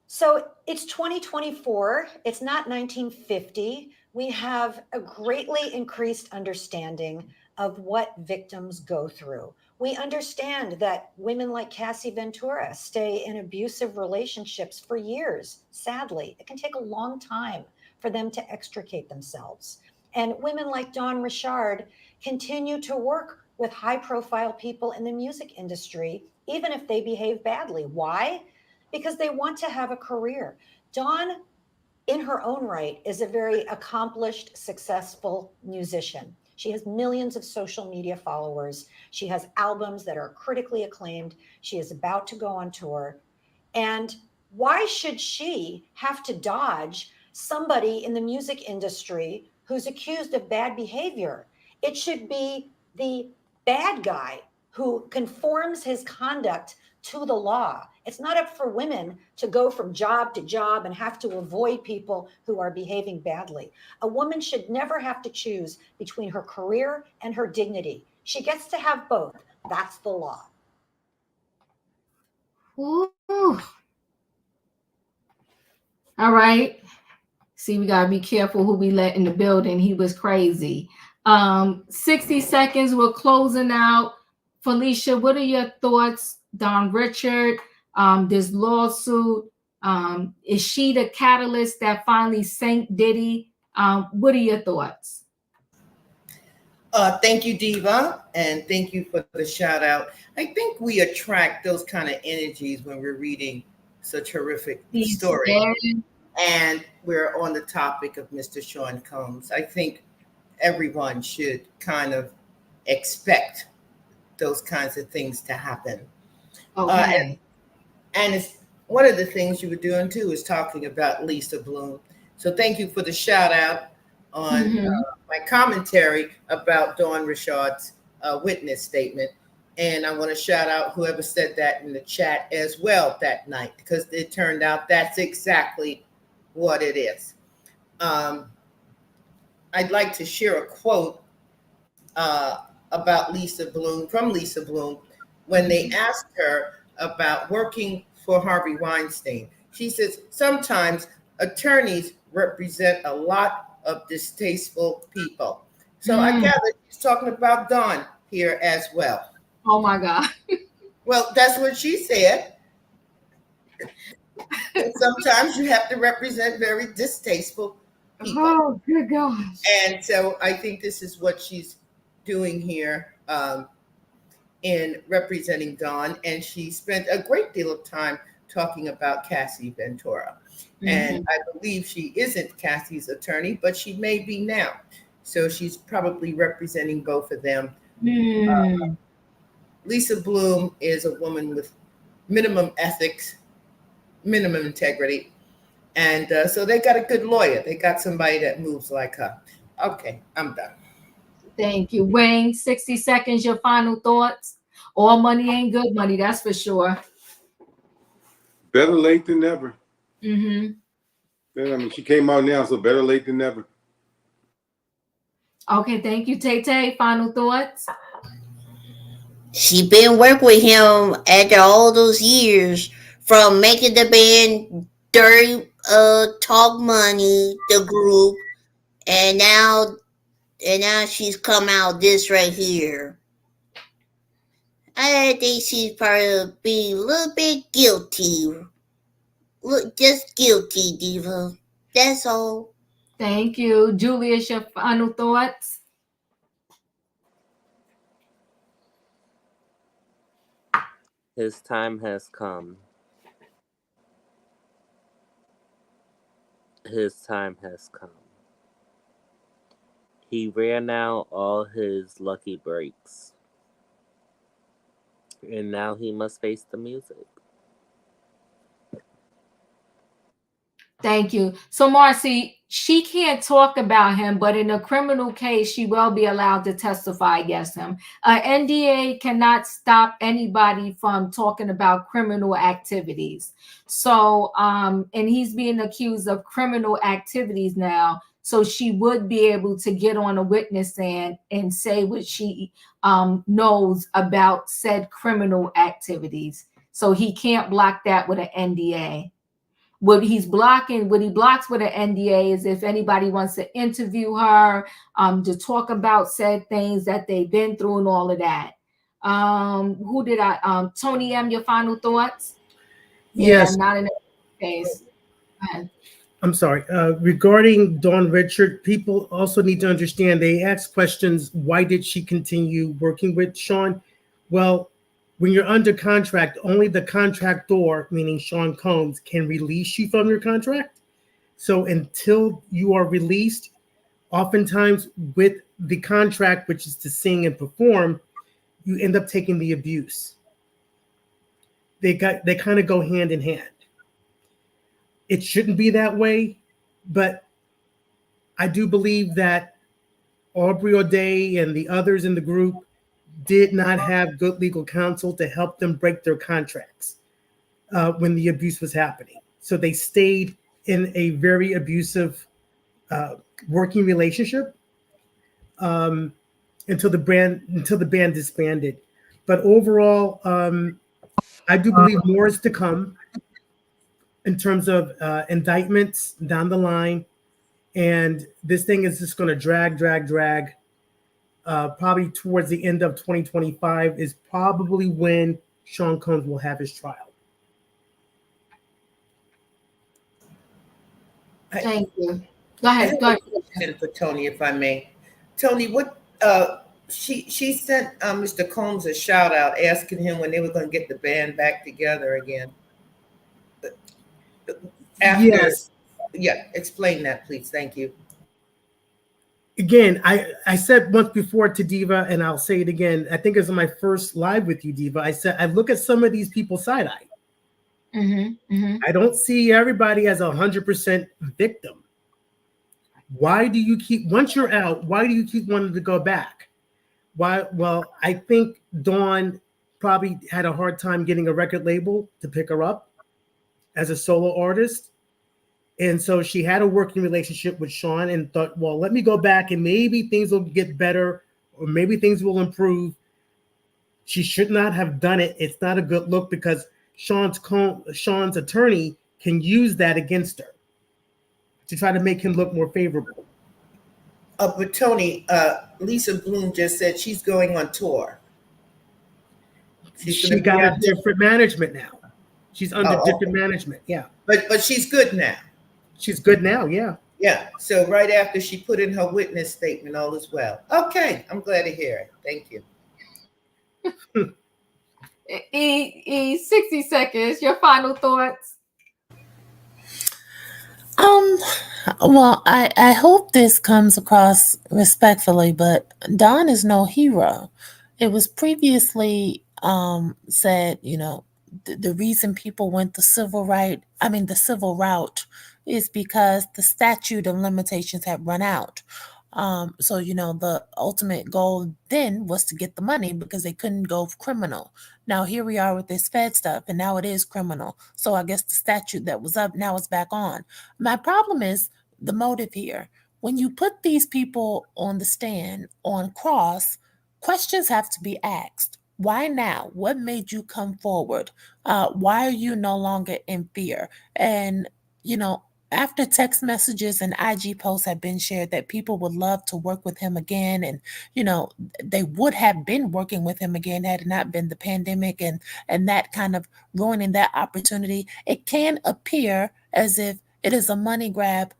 So it's 2024. It's not 1950. We have a greatly increased understanding of what victims go through. We understand that women like Cassie Ventura stay in abusive relationships for years. Sadly, it can take a long time for them to extricate themselves. And women like Dawn Richard continue to work with high-profile people in the music industry, even if they behave badly. Why? because they want to have a career. Dawn, in her own right, is a very accomplished, successful musician. She has millions of social media followers. She has albums that are critically acclaimed. She is about to go on tour. And why should she have to dodge somebody in the music industry who's accused of bad behavior? It should be the bad guy who conforms his conduct to the law. It's not up for women to go from job to job and have to avoid people who are behaving badly. A woman should never have to choose between her career and her dignity. She gets to have both. That's the law. Ooh. All right. See, we gotta be careful who we let in the building. He was crazy. 60 seconds. We're closing out. Felicia, what are your thoughts? Don Richard, this lawsuit. Is she the catalyst that finally sank Diddy? What are your thoughts? Thank you, Diva, and thank you for the shout out. I think we attract those kind of energies when we're reading such horrific stories. And we're on the topic of Mr. Sean Combs. I think everyone should kind of expect those kinds of things to happen. Okay. And it's one of the things you were doing too is talking about Lisa Bloom. So thank you for the shout out on my commentary about Dawn Richard's witness statement. And I want to shout out whoever said that in the chat as well that night, because it turned out that's exactly what it is. I'd like to share a quote about Lisa Bloom, from Lisa Bloom, when they asked her about working for Harvey Weinstein. She says, sometimes attorneys represent a lot of distasteful people. So I gather she's talking about Dawn here as well. Oh my God. Well, that's what she said. And sometimes you have to represent very distasteful people. Oh, good gosh. And so I think this is what she's doing here in representing Dawn. And she spent a great deal of time talking about Cassie Ventura. And I believe she isn't Cassie's attorney, but she may be now. So she's probably representing both of them. Lisa Bloom is a woman with minimum ethics, minimum integrity. And so they got a good lawyer. They got somebody that moves like her. Okay, I'm done. Thank you. Wayne, 60 seconds, your final thoughts. All money ain't good money, that's for sure. Better late than never. Mm-hmm. I mean, she came out now, so better late than never. Okay, thank you. Tay, final thoughts? She been working with him after all those years, from making the band Dirty Talk Money, the group, and now she's come out this right here. I think she's probably being a little bit guilty. Look, just guilty, Diva. That's all. Thank you. Julius, your final thoughts? His time has come. His time has come. He ran out all his lucky breaks. And now he must face the music. Thank you. So, Marcy, she can't talk about him, but in a criminal case, she will be allowed to testify against him. NDA cannot stop anybody from talking about criminal activities. So, and he's being accused of criminal activities now. So she would be able to get on a witness stand and say what she knows about said criminal activities. So he can't block that with an NDA. What he blocks with an NDA is if anybody wants to interview her, to talk about said things that they've been through and all of that. Tony M, your final thoughts? Yes. Yeah, not in that case. I'm sorry. Regarding Dawn Richard, people also need to understand, they ask questions, why did she continue working with Sean? Well, When you're under contract, only the contractor, meaning Sean Combs, can release you from your contract. So until you are released, oftentimes with the contract, which is to sing and perform, you end up taking the abuse. They kind of go hand in hand. It shouldn't be that way, but I do believe that Aubrey O'Day and the others in the group did not have good legal counsel to help them break their contracts when the abuse was happening. So they stayed in a very abusive working relationship until the band disbanded. But overall, I do believe more is to come in terms of indictments down the line, and this thing is just going to drag. Probably towards the end of 2025 is probably when Sean Combs will have his trial. Thank you. Go ahead. I have a question for Tony, if I may. Tony, what she sent Mr. Combs a shout out asking him when they were going to get the band back together again. After, yes. Yeah, explain that, please. Thank you. Again, I said once before to Diva, and I'll say it again. I think it was my first live with you, Diva. I said I look at some of these people side-eye. I don't see everybody as 100% victim. Why do you keep, once you're out, why do you keep wanting to go back? Why? Well, I think Dawn probably had a hard time getting a record label to pick her up as a solo artist. And so she had a working relationship with Sean and thought, well, let me go back and maybe things will get better or maybe things will improve. She should not have done it. It's not a good look because Sean's attorney can use that against her to try to make him look more favorable. But Tony, Lisa Bloom just said she's going on tour. She got a different management now. She's under different management. Yeah. But she's good now. She's good now. Yeah. Yeah. So right after she put in her witness statement, all is well. Okay. I'm glad to hear it. Thank you. 60 seconds. Your final thoughts. Well, I hope this comes across respectfully, but Don is no hero. It was previously said, the reason people went the civil route is because the statute of limitations had run out. So, the ultimate goal then was to get the money because they couldn't go criminal. Now, here we are with this Fed stuff, and now it is criminal. So I guess the statute that was up, now it's back on. My problem is the motive here. When you put these people on the stand, on cross, questions have to be asked. Why now? What made you come forward? Why are you no longer in fear? And, after text messages and IG posts have been shared that people would love to work with him again, and, they would have been working with him again had it not been the pandemic and that kind of ruining that opportunity, it can appear as if it is a money grab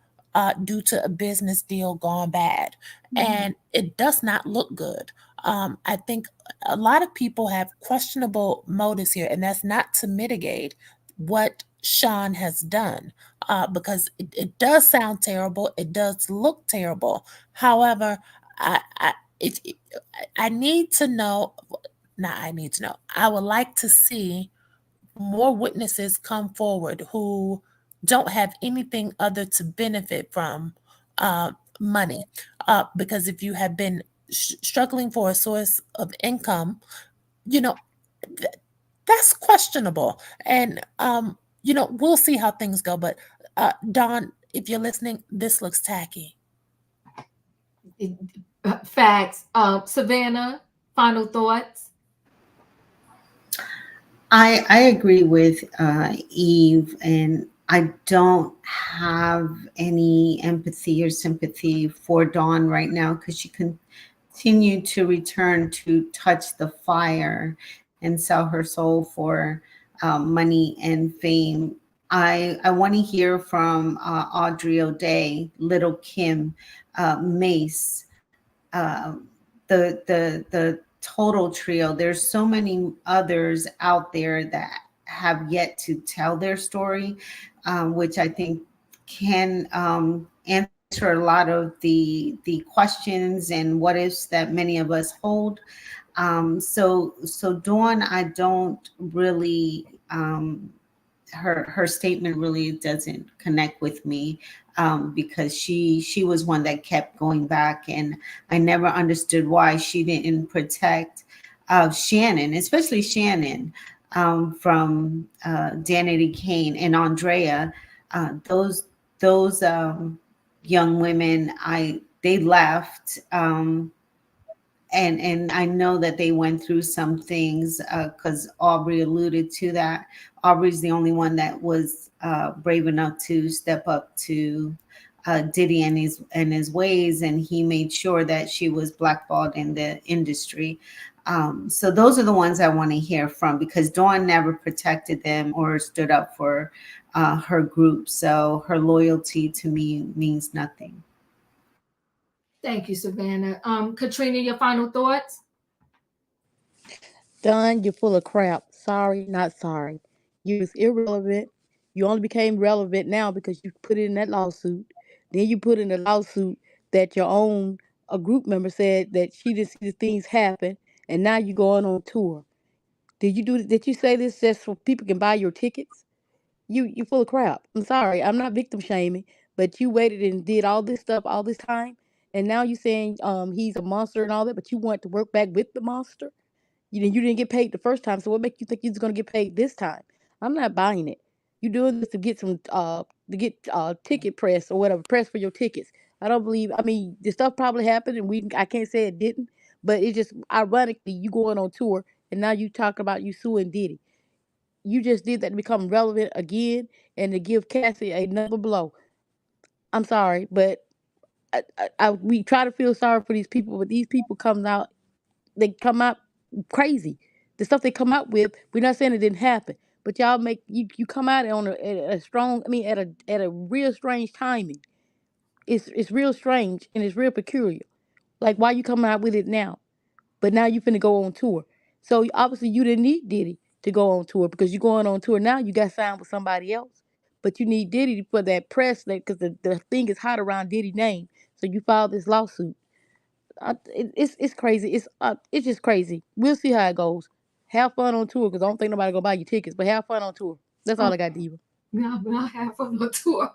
due to a business deal gone bad. And it does not look good. I think a lot of people have questionable motives here, and that's not to mitigate what Sean has done, because it does sound terrible. It does look terrible. However, I need to know. I would like to see more witnesses come forward who don't have anything other to benefit from money, because if you have been struggling for a source of income, that's questionable. And we'll see how things go. But Dawn, if you're listening, this looks tacky. Facts. Savannah, final thoughts. I agree with Eve, and I don't have any empathy or sympathy for Dawn right now because she continued to return to touch the fire and sell her soul for money and fame. I want to hear from Audrey O'Day, Little Kim, Mace, the total trio. There's so many others out there that have yet to tell their story, which I think can answer a lot of the questions and what ifs that many of us hold. So Dawn, I don't really her statement really doesn't connect with me, because she was one that kept going back, and I never understood why she didn't protect Shannon, especially Shannon, from Danity Kane and Andrea. Those young women, they left. And I know that they went through some things, because Aubrey alluded to that. Aubrey's the only one that was brave enough to step up to Diddy and his ways, and he made sure that she was blackballed in the industry. So those are the ones I want to hear from, because Dawn never protected them or stood up for her group. So her loyalty to me means nothing. Thank you, Savannah. Katrina, your final thoughts? Don, you're full of crap. Sorry, not sorry. You was irrelevant. You only became relevant now because you put it in that lawsuit. Then you put in a lawsuit that your own a group member said that she didn't see the things happen, and now you going on tour. Did you say this just so people can buy your tickets? You full of crap. I'm sorry. I'm not victim shaming, but you waited and did all this stuff all this time, and now you saying he's a monster and all that, but you want to work back with the monster. You didn't get paid the first time, so what makes you think you're going to get paid this time? I'm not buying it. You doing this to get some ticket press or whatever, press for your tickets. I don't believe. I mean, the stuff probably happened, and I can't say it didn't, but it just ironically you going on tour and now you talk about you suing Diddy. You just did that to become relevant again and to give Cassie another blow. I'm sorry, but we try to feel sorry for these people, but these people they come out crazy. The stuff they come out with, we're not saying it didn't happen, but y'all make you come out on a strong, I mean, at a real strange timing. It's real strange and it's real peculiar. Like why you coming out with it now? But now you finna go on tour. So obviously you didn't need Diddy to go on tour because you're going on tour now. You got signed with somebody else, but you need Diddy for that press because the thing is hot around Diddy's name. So you filed this lawsuit. It's crazy. It's just crazy. We'll see how it goes. Have fun on tour because I don't think nobody gonna buy you tickets. But have fun on tour. That's all I got, Diva. Yeah, but I have fun on tour.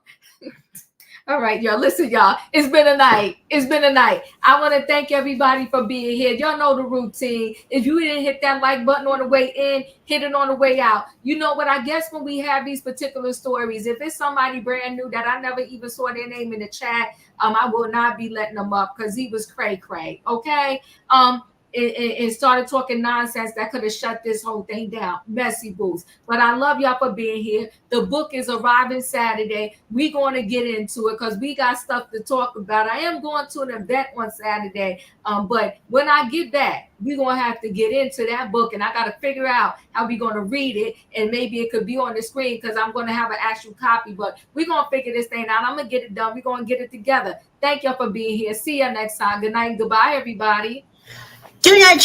All right, y'all. Listen, y'all. It's been a night. It's been a night. I want to thank everybody for being here. Y'all know the routine. If you didn't hit that like button on the way in, hit it on the way out. You know what? I guess when we have these particular stories, if it's somebody brand new that I never even saw their name in the chat, I will not be letting them up because he was cray. Okay. And started talking nonsense that could have shut this whole thing down. Messy boots. But I love y'all for being here. The book is arriving Saturday. We're going to get into it because we got stuff to talk about. I am going to an event on Saturday. But when I get back, we're going to have to get into that book. And I got to figure out how we're going to read it. And maybe it could be on the screen because I'm going to have an actual copy. But we're going to figure this thing out. I'm going to get it done. We're going to get it together. Thank y'all for being here. See you next time. Good night. Goodbye, everybody. Do not